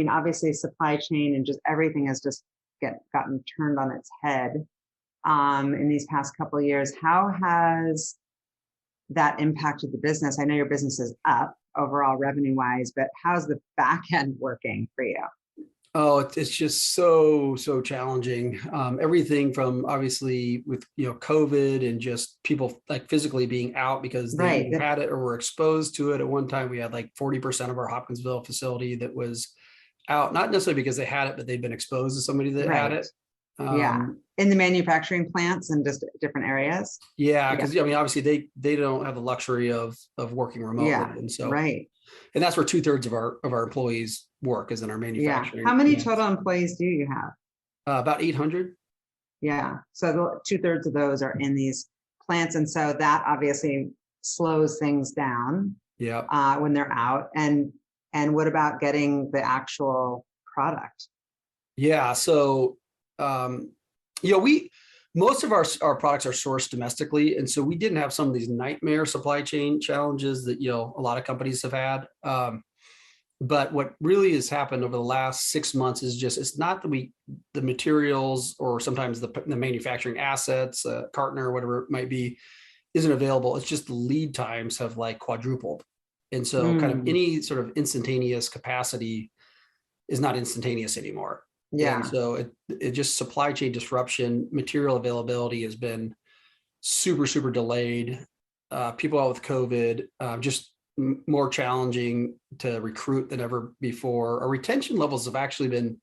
Obviously supply chain and just everything has just gotten turned on its head in these past couple of years. How has that impacted the business? I know your business is up overall revenue wise, but how's the back end working for you? Oh, it's just so challenging. Everything from obviously with, COVID and just people like physically being out because they had it or were exposed to it. At one time, we had like 40% of our Hopkinsville facility that was out, not necessarily because they had it, but they'd been exposed to somebody that had it. In the manufacturing plants and just different areas. Yeah, because obviously they don't have the luxury of working remotely, and so and that's where 2/3 of our employees work, is in our manufacturing. How many total employees do you have? About 800. Yeah, so 2/3 of those are in these plants, and so that obviously slows things down. Yeah, when they're out. And what about getting the actual product? Yeah, so most of our products are sourced domestically. And so we didn't have some of these nightmare supply chain challenges that, a lot of companies have had. But what really has happened over the last 6 months is it's not that the materials or sometimes the manufacturing assets, carton or whatever it might be, isn't available. It's just the lead times have quadrupled. And so kind of any sort of instantaneous capacity is not instantaneous anymore. Yeah. And so it just supply chain disruption, material availability has been super, super delayed. People out with COVID, just more challenging to recruit than ever before. Our retention levels have actually been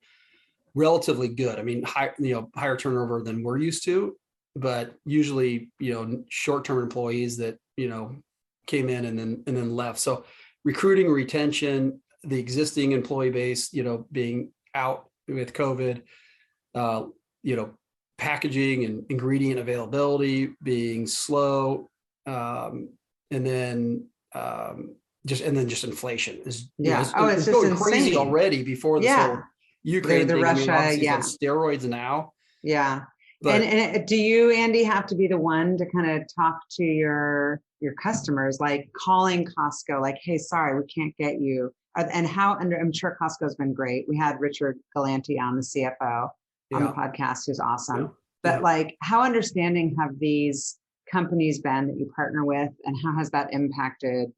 relatively good. I mean, higher turnover than we're used to, but usually, short-term employees that, came in and then left. So recruiting, retention, the existing employee base, being out with COVID, packaging and ingredient availability being slow, and then just inflation is it's just going insane. crazy already before this whole Ukraine the thing. Russia, I mean, on steroids now. Yeah. But and do you, Andy, have to be the one to kind of talk to your customers, like calling Costco, like, hey, sorry, we can't get you? And I'm sure Costco's been great. We had Richard Galanti on, the CFO, on the podcast, who's awesome. Yeah. But like, how understanding have these companies been that you partner with, and how has that impacted,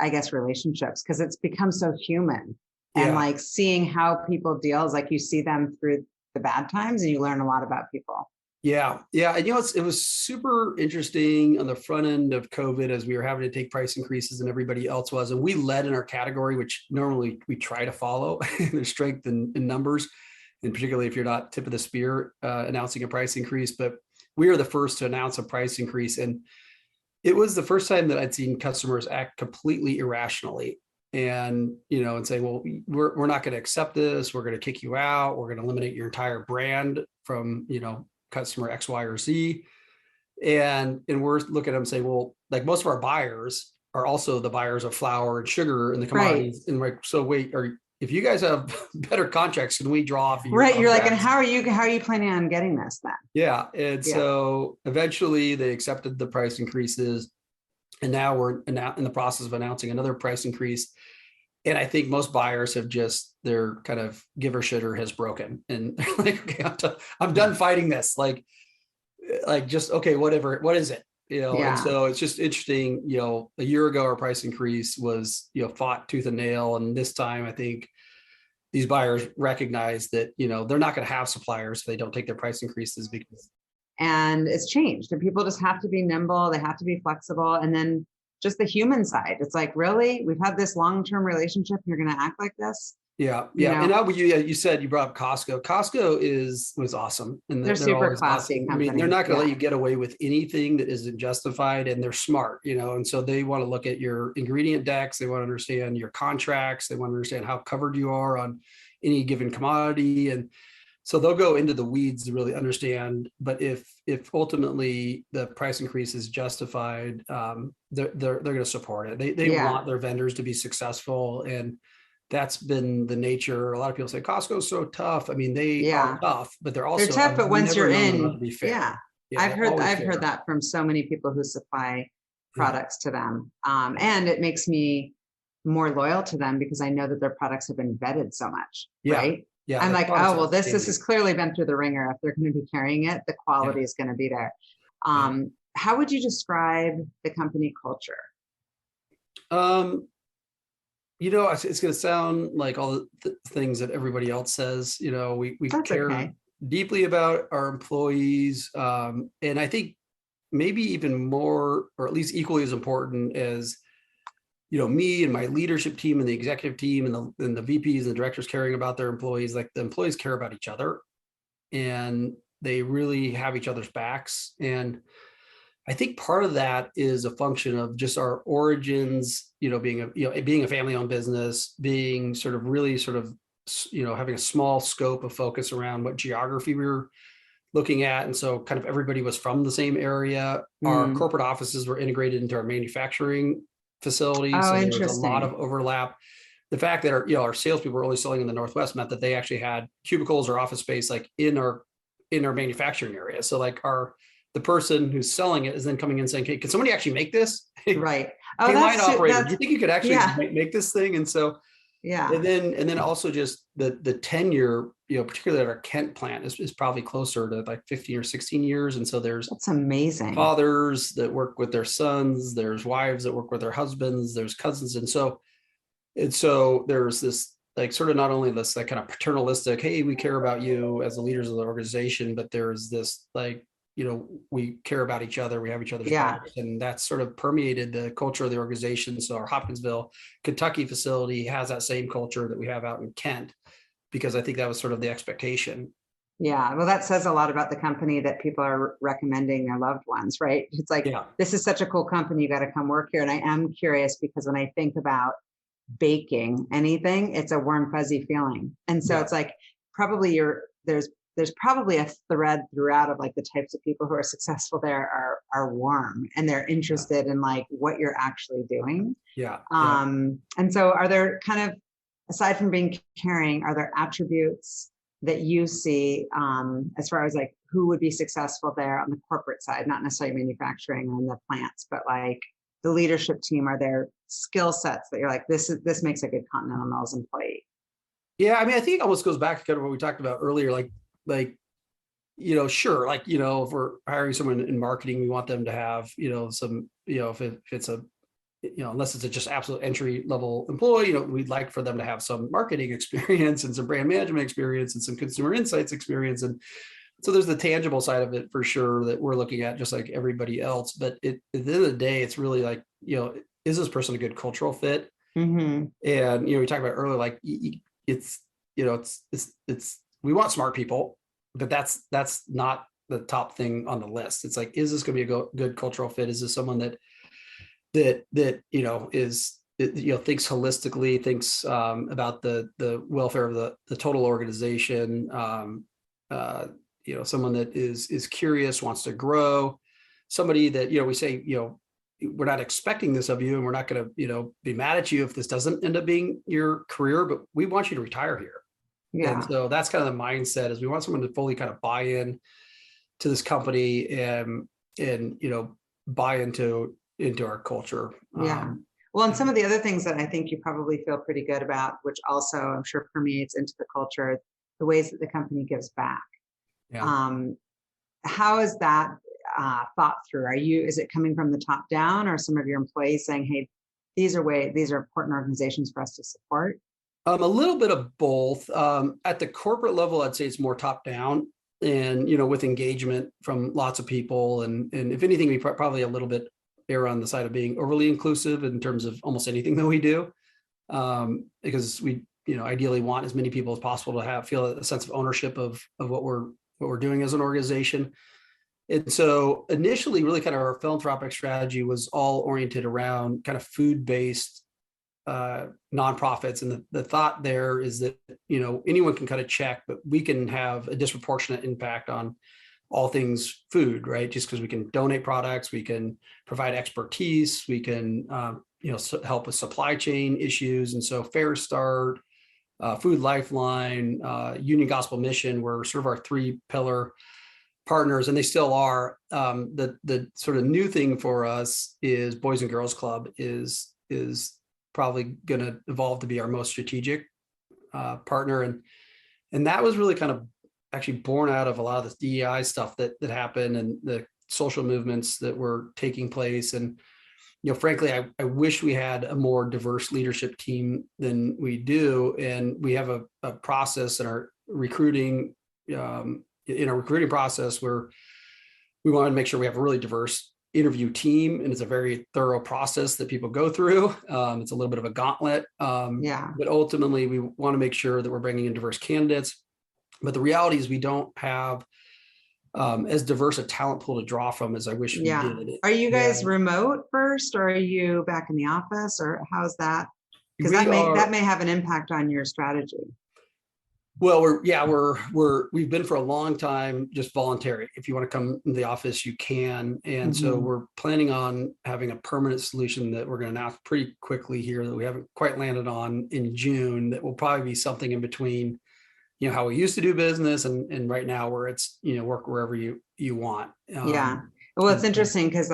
I guess, relationships? Because it's become so human. And like seeing how people deal is like you see them through the bad times and you learn a lot about people. Yeah. And it was super interesting on the front end of COVID as we were having to take price increases and everybody else was. And we led in our category, which normally we try to follow their strength in numbers. And particularly if you're not tip of the spear announcing a price increase, but we were the first to announce a price increase. And it was the first time that I'd seen customers act completely irrationally and, and say, well, we're not going to accept this. We're going to kick you out. We're going to eliminate your entire brand from, customer X, Y, or Z. And we're looking at them and say, well, like most of our buyers are also the buyers of flour and sugar and the commodities. Right. And like, so wait, if you guys have better contracts, can we draw off? Right. You're like, and how are you planning on getting this then? Yeah. And so eventually they accepted the price increases. And now we're in the process of announcing another price increase. And I think most buyers have their kind of giver shitter has broken. And they're like, okay, I'm done fighting this. Like just, okay, whatever, what is it? And so it's just interesting, a year ago, our price increase was, fought tooth and nail. And this time I think these buyers recognize that, they're not going to have suppliers if they don't take their price increases and it's changed, and people just have to be nimble. They have to be flexible. And then just the human side, it's like, really, we've had this long-term relationship, you're going to act like this? Yeah. And now you said, you brought up Costco. Costco was awesome. And they're super classy. Awesome. I mean, they're not going to let you get away with anything that isn't justified, and they're smart, and so they want to look at your ingredient decks. They want to understand your contracts. They want to understand how covered you are on any given commodity. And so they'll go into the weeds to really understand. But if ultimately the price increase is justified, they're going to support it. They want their vendors to be successful, and that's been the nature. A lot of people say Costco's so tough. I mean, they are tough, but they're tough. But once you're in, I've heard that from so many people who supply products to them, and it makes me more loyal to them because I know that their products have been vetted so much, right? Yeah, I'm like, oh, well, this has clearly been through the ringer. If they're going to be carrying it, the quality is going to be there. How would you describe the company culture? It's going to sound like all the things that everybody else says. We care deeply about our employees. And I think maybe even more, or at least equally as important as, me and my leadership team and the executive team and the VPs and the directors caring about their employees, like the employees care about each other and they really have each other's backs. And I think part of that is a function of just our origins, being a family-owned business, being having a small scope of focus around what geography we were looking at. And so kind of everybody was from the same area. Our corporate offices were integrated into our manufacturing facilities. So there was a lot of overlap. The fact that our salespeople were only selling in the Northwest meant that they actually had cubicles or office space like in our manufacturing area. So like the person who's selling it is then coming in saying, "Hey, can somebody actually make this?" Right. Oh, hey, line operator, do you think you could actually make this thing? And so, and then also just the tenure, particularly at our Kent plant is probably closer to like 15 or 16 years. And so that's amazing. Fathers that work with their sons, there's wives that work with their husbands, there's cousins. And so there's this like sort of not only this like kind of paternalistic, hey, we care about you as the leaders of the organization, but there's this like, we care about each other, we have each other's Yeah. backs, and that's sort of permeated the culture of the organization. So our Hopkinsville, Kentucky facility has that same culture that we have out in Kent, because I think that was sort of the expectation. Yeah, well, that says a lot about the company that people are recommending their loved ones, right? It's like, Yeah. this is such a cool company, you got to come work here. And I am curious because when I think about baking anything, it's a warm, fuzzy feeling. And so it's like, probably there's probably a thread throughout of like the types of people who are successful there are warm and they're interested in like what you're actually doing. Yeah. And so are there kind of, aside from being caring, are there attributes that you see as far as like who would be successful there on the corporate side, not necessarily manufacturing and the plants, but like the leadership team? Are there skill sets that you're like, this makes a good Continental Mills employee? Yeah, I mean, I think it almost goes back to kind of what we talked about earlier, sure, like, if we're hiring someone in marketing, we want them to have, some, if it's a, unless it's a just absolute entry level employee, we'd like for them to have some marketing experience and some brand management experience and some consumer insights experience. And so there's the tangible side of it for sure that we're looking at just like everybody else. But at the end of the day, it's really like, is this person a good cultural fit? Mm-hmm. And, we talked about earlier, like it's we want smart people, but that's not the top thing on the list. It's like, is this going to be a good cultural fit? Is this someone that is thinks holistically, thinks about the welfare of the total organization, someone that is curious, wants to grow, somebody that we say we're not expecting this of you, and we're not going to be mad at you if this doesn't end up being your career, but we want you to retire here. Yeah. And so that's kind of the mindset, is we want someone to fully kind of buy in to this company and buy into our culture. Yeah. Well, and some of the other things that I think you probably feel pretty good about, which also I'm sure permeates into the culture, the ways that the company gives back. Yeah. How is that thought through? Is it coming from the top down, or some of your employees saying, hey, these are important organizations for us to support? A little bit of both. At the corporate level, I'd say it's more top down, and with engagement from lots of people, and if anything, we probably a little bit err on the side of being overly inclusive in terms of almost anything that we do, because we ideally want as many people as possible to feel a sense of ownership of what we're doing as an organization. And so initially, really kind of our philanthropic strategy was all oriented around kind of food-based nonprofits. And the thought there is that, anyone can cut a check, but we can have a disproportionate impact on all things food, right? Just because we can donate products, we can provide expertise, we can, help with supply chain issues. And so Fair Start, Food Lifeline, Union Gospel Mission were sort of our 3-pillar partners, and they still are. The sort of new thing for us is Boys and Girls Club is probably going to evolve to be our most strategic partner, and that was really kind of actually born out of a lot of this DEI stuff that happened, and the social movements that were taking place. And frankly, I wish we had a more diverse leadership team than we do, and we have a process in our recruiting process where we want to make sure we have a really diverse interview team, and it's a very thorough process that people go through. It's a little bit of a gauntlet, but ultimately we want to make sure that we're bringing in diverse candidates. But the reality is we don't have as diverse a talent pool to draw from as I wish we did. Are you guys remote first, or are you back in the office, or how's that? Because that may have an impact on your strategy. Well, we've been for a long time just voluntary. If you want to come to the office, you can. And so we're planning on having a permanent solution that we're going to announce pretty quickly here, that we haven't quite landed on in June, that will probably be something in between, how we used to do business and right now, where it's, work wherever you want. Well, it's interesting because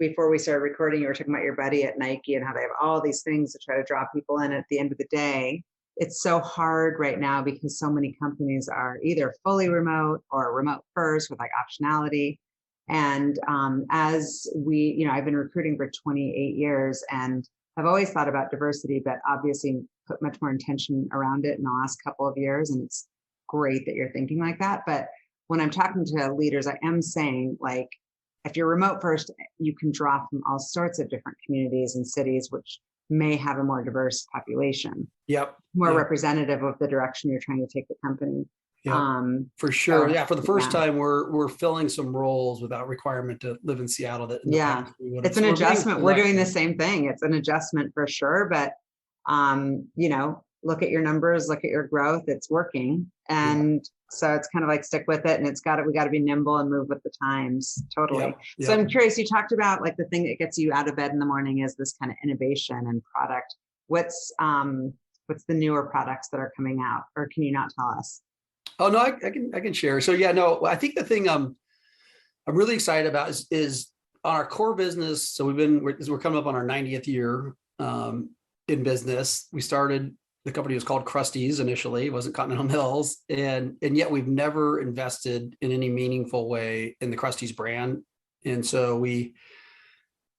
before we started recording, you were talking about your buddy at Nike and how they have all these things to try to draw people in. At the end of the day, it's so hard right now because so many companies are either fully remote or remote first with like optionality. And as I've been recruiting for 28 years and have always thought about diversity, but obviously put much more intention around it in the last couple of years. And it's great that you're thinking like that. But when I'm talking to leaders, I am saying, like, if you're remote first, you can draw from all sorts of different communities and cities, which may have a more diverse population. Yep. More representative of the direction you're trying to take the company. Yeah, for sure. So, yeah. For the first time, we're filling some roles without requirement to live in Seattle. That it's an adjustment. We're doing the same thing. It's an adjustment for sure. But, look at your numbers, look at your growth. It's working. And so it's kind of like stick with it. And we got to be nimble and move with the times. Totally. So I'm curious, you talked about like the thing that gets you out of bed in the morning is this kind of innovation and product. What's the newer products that are coming out, or can you not tell us? Oh no, I can share. So I think the thing I'm really excited about is on our core business. So we're coming up on our 90th year in business. We started, the company was called Krusteaz initially. It wasn't Continental Mills, and yet we've never invested in any meaningful way in the Krusteaz brand. And so we,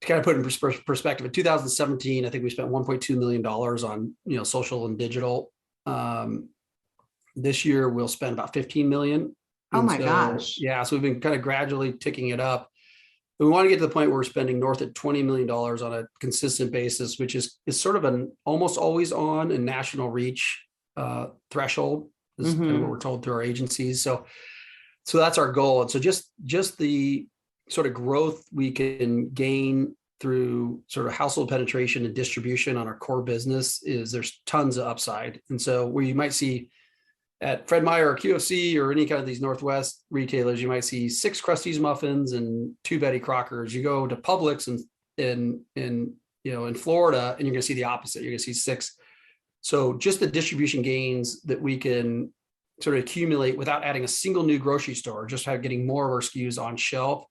to kind of put in perspective, in 2017, I think we spent $1.2 million on social and digital. This year we'll spend about 15 million. Oh my gosh. Yeah. So we've been kind of gradually ticking it up. But we want to get to the point where we're spending north of $20 million on a consistent basis, which is sort of an almost always on and national reach threshold is kind of what we're told through our agencies. So that's our goal. And so just the sort of growth we can gain through sort of household penetration and distribution on our core business there's tons of upside. And so where you might see at Fred Meyer or QFC or any kind of these Northwest retailers, you might see 6 Krusteaz muffins and 2 Betty Crockers. You go to Publix in Florida, and you're going to see the opposite. You're going to see 6. So just the distribution gains that we can sort of accumulate without adding a single new grocery store, just getting more of our SKUs on shelf.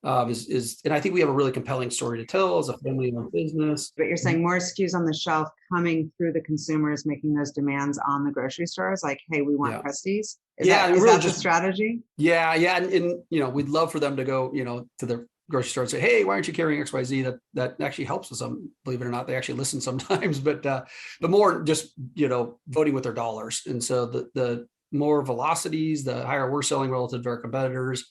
And I think we have a really compelling story to tell as a family-owned business. But you're saying more SKUs on the shelf coming through the consumers, making those demands on the grocery stores, like, hey, we want Krusteaz. Is that the strategy? Yeah. And we'd love for them to go, to the grocery store and say, hey, why aren't you carrying XYZ? That actually helps us. Believe it or not, they actually listen sometimes, but more just, voting with their dollars. And so the more velocities, the higher we're selling relative to our competitors.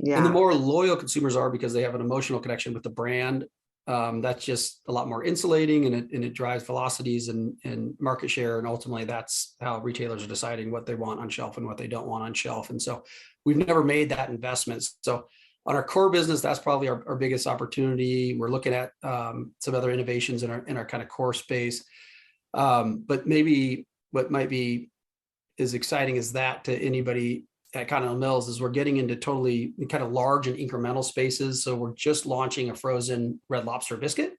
Yeah. And the more loyal consumers are because they have an emotional connection with the brand, that's just a lot more insulating, and it drives velocities and market share. And ultimately, that's how retailers are deciding what they want on shelf and what they don't want on shelf. And so we've never made that investment. So on our core business, that's probably our biggest opportunity. We're looking at some other innovations in our kind of core space. But maybe what might be as exciting as that to anybody at Continental Mills is we're getting into totally kind of large and incremental spaces. So we're just launching a frozen Red Lobster biscuit.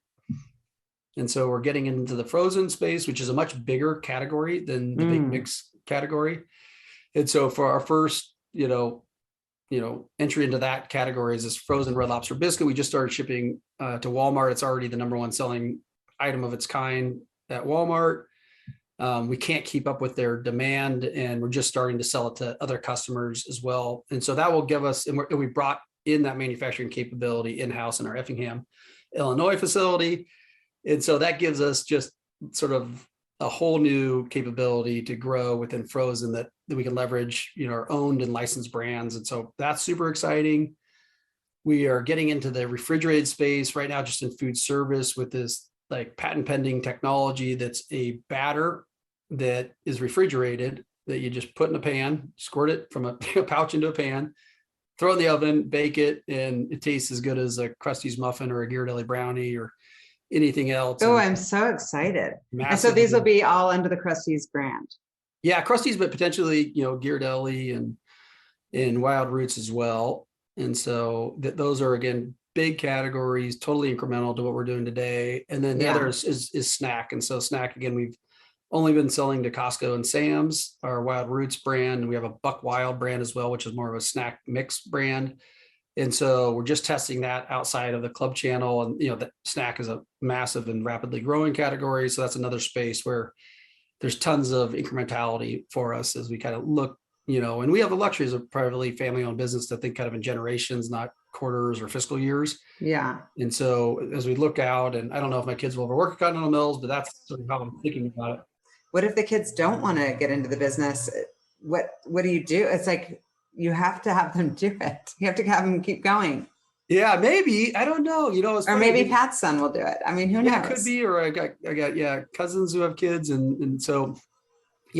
And so we're getting into the frozen space, which is a much bigger category than the big mix category. And so for our first, entry into that category is this frozen Red Lobster biscuit. We just started shipping to Walmart. It's already the number 1 selling item of its kind at Walmart. We can't keep up with their demand, and we're just starting to sell it to other customers as well. And so that will give us, and we brought in that manufacturing capability in-house in our Effingham, Illinois facility. And so that gives us just sort of a whole new capability to grow within frozen that we can leverage, our owned and licensed brands. And so that's super exciting. We are getting into the refrigerated space right now, just in food service, with this like patent pending technology that's a batter that is refrigerated that you just put in a pan, squirt it from a pouch into a pan, throw it in the oven, bake it, and it tastes as good as a Krusteaz muffin or a Ghirardelli brownie or anything else. Oh, I'm so excited. And so these will be all under the Krusteaz brand. Yeah, Krusteaz, but potentially, Ghirardelli and WildRoots as well. And so those are, again, big categories, totally incremental to what we're doing today. And then the other is snack. And so snack, again, we've only been selling to Costco and Sam's, our WildRoots brand. We have a Buck Wild brand as well, which is more of a snack mix brand. And so we're just testing that outside of the club channel. And, the snack is a massive and rapidly growing category. So that's another space where there's tons of incrementality for us as we kind of look, and we have the luxury as a privately family-owned business to think kind of in generations, not quarters or fiscal years. Yeah. And so as we look out, and I don't know if my kids will ever work at Continental Mills, but that's sort of how I'm thinking about it. What if the kids don't want to get into the business? What do you do? It's like, you have to have them do it. You have to have them keep going. Yeah, maybe. I don't know. Or maybe Pat's son will do it. I mean, who knows? It could be. Or I got cousins who have kids, and so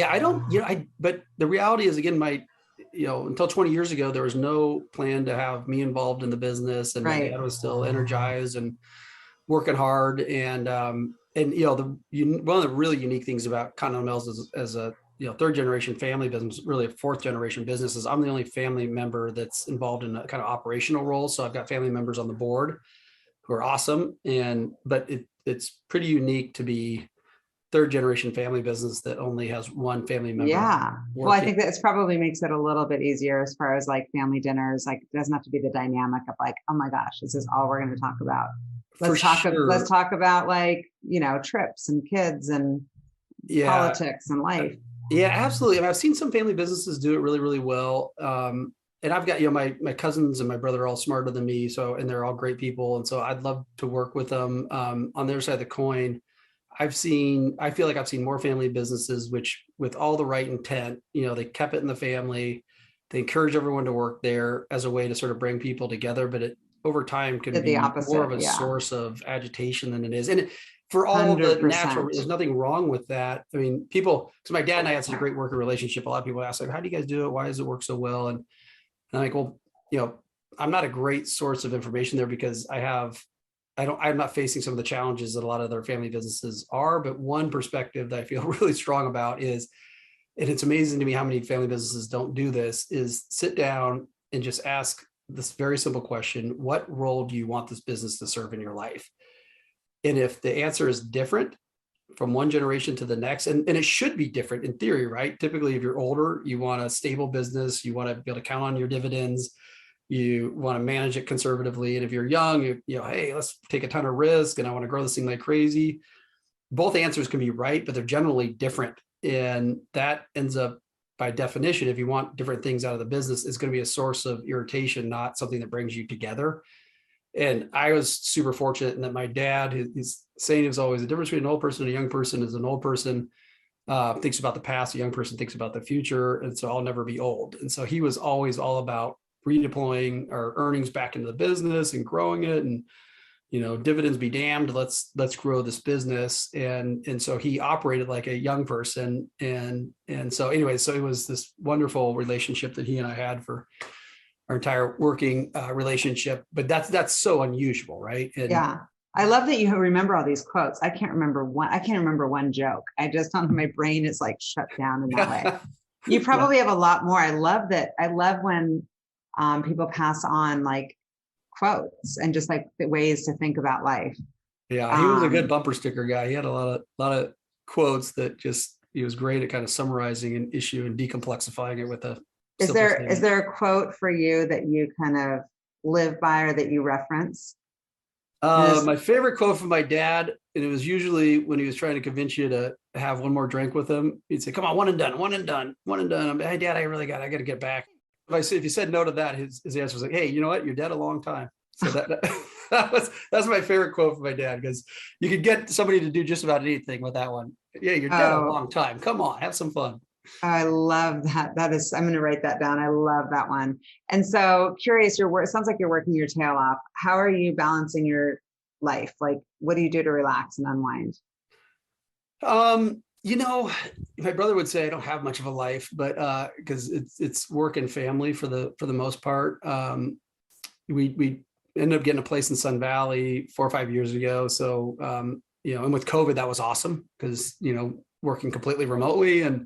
I don't. But the reality is, again, until 20 years ago, there was no plan to have me involved in the business, and my dad was still energized and working hard. And one of the really unique things about Continental Mills as a third generation family business, really a fourth generation business, is I'm the only family member that's involved in a kind of operational role. So I've got family members on the board who are awesome. But it's pretty unique to be third generation family business that only has one family member. Yeah. Well, I think that it probably makes it a little bit easier as far as like family dinners. Like, it doesn't have to be the dynamic of like, oh my gosh, this is all we're going to talk about. Let's talk about like, trips and kids and politics and life. Yeah, absolutely. I mean, I've seen some family businesses do it really, really well. And I've got, my cousins and my brother are all smarter than me. And they're all great people. And so I'd love to work with them. On the other side of the coin, I feel like I've seen more family businesses, which with all the right intent, they kept it in the family. They encourage everyone to work there as a way to sort of bring people together. But it over time can be more of a source of agitation than it is. And for all 100%. The natural, there's nothing wrong with that. I mean, so my dad and I had such a great working relationship. A lot of people ask, like, how do you guys do it? Why does it work so well? And I'm like, well, I'm not a great source of information there because I'm not facing some of the challenges that a lot of other family businesses are. But one perspective that I feel really strong about is, and it's amazing to me how many family businesses don't do this, is sit down and just ask this very simple question: what role do you want this business to serve in your life? And if the answer is different from one generation to the next, and it should be different in theory, right? Typically, if you're older, you want a stable business, you want to be able to count on your dividends, you want to manage it conservatively. And if you're young, hey, let's take a ton of risk and I want to grow this thing like crazy. Both answers can be right, but they're generally different. And that ends up, by definition, if you want different things out of the business, it's going to be a source of irritation, not something that brings you together. And I was super fortunate in that my dad, his saying is always, the difference between an old person and a young person is an old person thinks about the past, a young person thinks about the future. And so I'll never be old. And so he was always all about redeploying our earnings back into the business and growing it. And, dividends be damned, let's grow this business. And so he operated like a young person. And so anyway, so it was this wonderful relationship that he and I had for our entire working relationship. But that's so unusual, right? And yeah. I love that you remember all these quotes. I can't remember one joke. I just don't, my brain is like shut down in that way. You probably have a lot more. I love that. I love when people pass on like quotes and just like the ways to think about life. Yeah, he was a good bumper sticker guy. He had a lot of quotes that he was great at kind of summarizing an issue and decomplexifying it with a. Is there a quote for you that you kind of live by or that you reference? My favorite quote from my dad, and it was usually when he was trying to convince you to have one more drink with him. He'd say, "Come on, one and done." I'm, "Hey, Dad, I got to get back." If you said no to that, his answer was like, "Hey, you know what? You're dead a long time." So that's my favorite quote from my dad, because you could get somebody to do just about anything with that one. Yeah, you're dead a long time. Come on, have some fun. I love that. I'm going to write that down. I love that one. And so curious, it sounds like you're working your tail off. How are you balancing your life? Like, what do you do to relax and unwind? My brother would say I don't have much of a life, but because it's work and family for the most part. We ended up getting a place in Sun Valley 4 or 5 years ago. So and with COVID, that was awesome because working completely remotely, and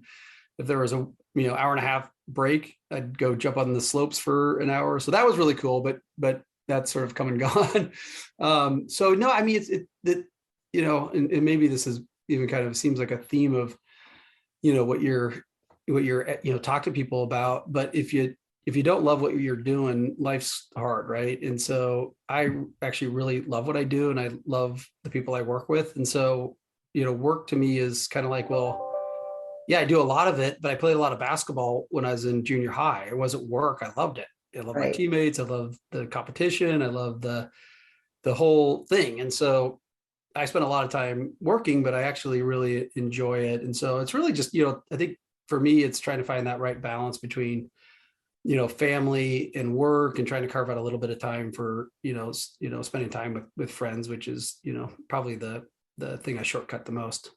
if there was a hour and a half break, I'd go jump on the slopes for an hour. So that was really cool, but that's sort of come and gone. So no, I mean and maybe this is even kind of seems like a theme of what you're talk to people about. But if you don't love what you're doing, life's hard, right? And so I actually really love what I do, and I love the people I work with. And so work to me is kind of like, well, yeah, I do a lot of it, but I played a lot of basketball when I was in junior high. It wasn't work. I loved it. I love my Right. teammates. I love the competition. I love the whole thing. And so I spend a lot of time working, but I actually really enjoy it. And so it's really just, I think for me, it's trying to find that right balance between, family and work, and trying to carve out a little bit of time for, spending time with friends, which is, probably the thing I shortcut the most.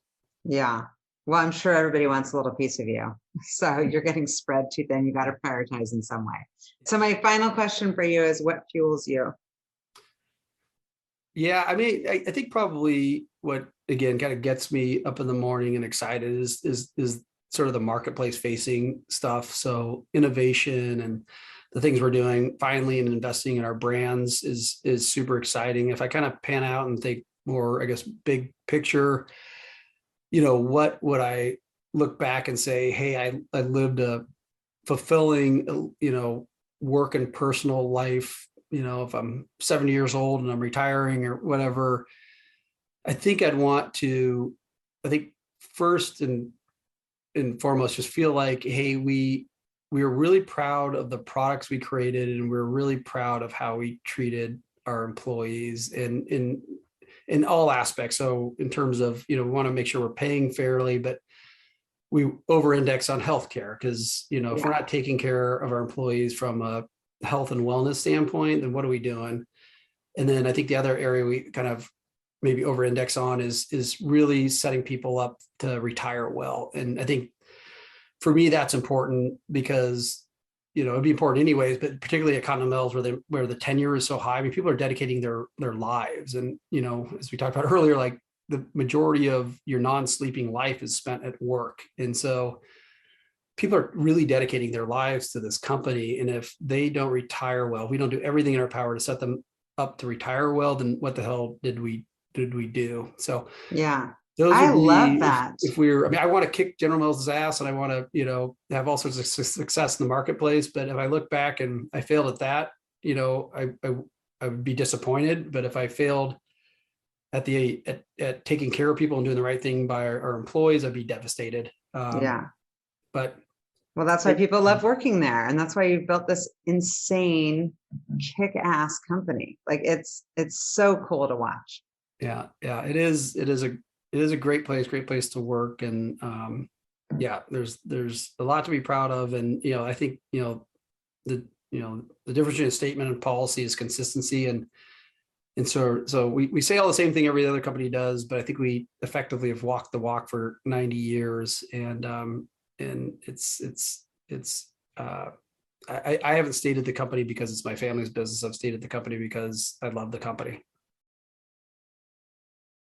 Yeah. Well, I'm sure everybody wants a little piece of you. So you're getting spread too thin. You got to prioritize in some way. So my final question for you is, what fuels you? Yeah, I mean, I think probably what again kind of gets me up in the morning and excited is sort of the marketplace facing stuff. So innovation and the things we're doing finally and investing in our brands is super exciting. If I kind of pan out and think more, I guess, big picture, what would I look back and say, hey, I lived a fulfilling, work and personal life. If I'm 70 years old and I'm retiring or whatever, I think I think first and foremost, just feel like, hey, we are really proud of the products we created, and we're really proud of how we treated our employees and in all aspects. So in terms of, we want to make sure we're paying fairly, but we over-index on healthcare because, if we're not taking care of our employees from a health and wellness standpoint, then what are we doing? And then I think the other area we kind of maybe over-index on is really setting people up to retire well. And I think for me, that's important because, it'd be important anyways, but particularly at Continental Mills where the tenure is so high. I mean, people are dedicating their lives. And, as we talked about earlier, like the majority of your non-sleeping life is spent at work. And so people are really dedicating their lives to this company. And if they don't retire well, we don't do everything in our power to set them up to retire well, then what the hell did we do? So Yeah. those I would love be that. if we're, I mean, I want to kick General Mills' ass and I want to, have all sorts of success in the marketplace. But if I look back and I failed at that, I would be disappointed. But if I failed at taking care of people and doing the right thing by our employees, I'd be devastated. Yeah. But Well, that's why people love working there. And that's why you built this insane kick-ass company. Like it's so cool to watch. yeah, it is a great place to work. And there's a lot to be proud of. And, I think, the difference between a statement and policy is consistency. And so we say all the same thing every other company does, but I think we effectively have walked the walk for 90 years. And I haven't stated the company because it's my family's business. I've stated the company because I love the company.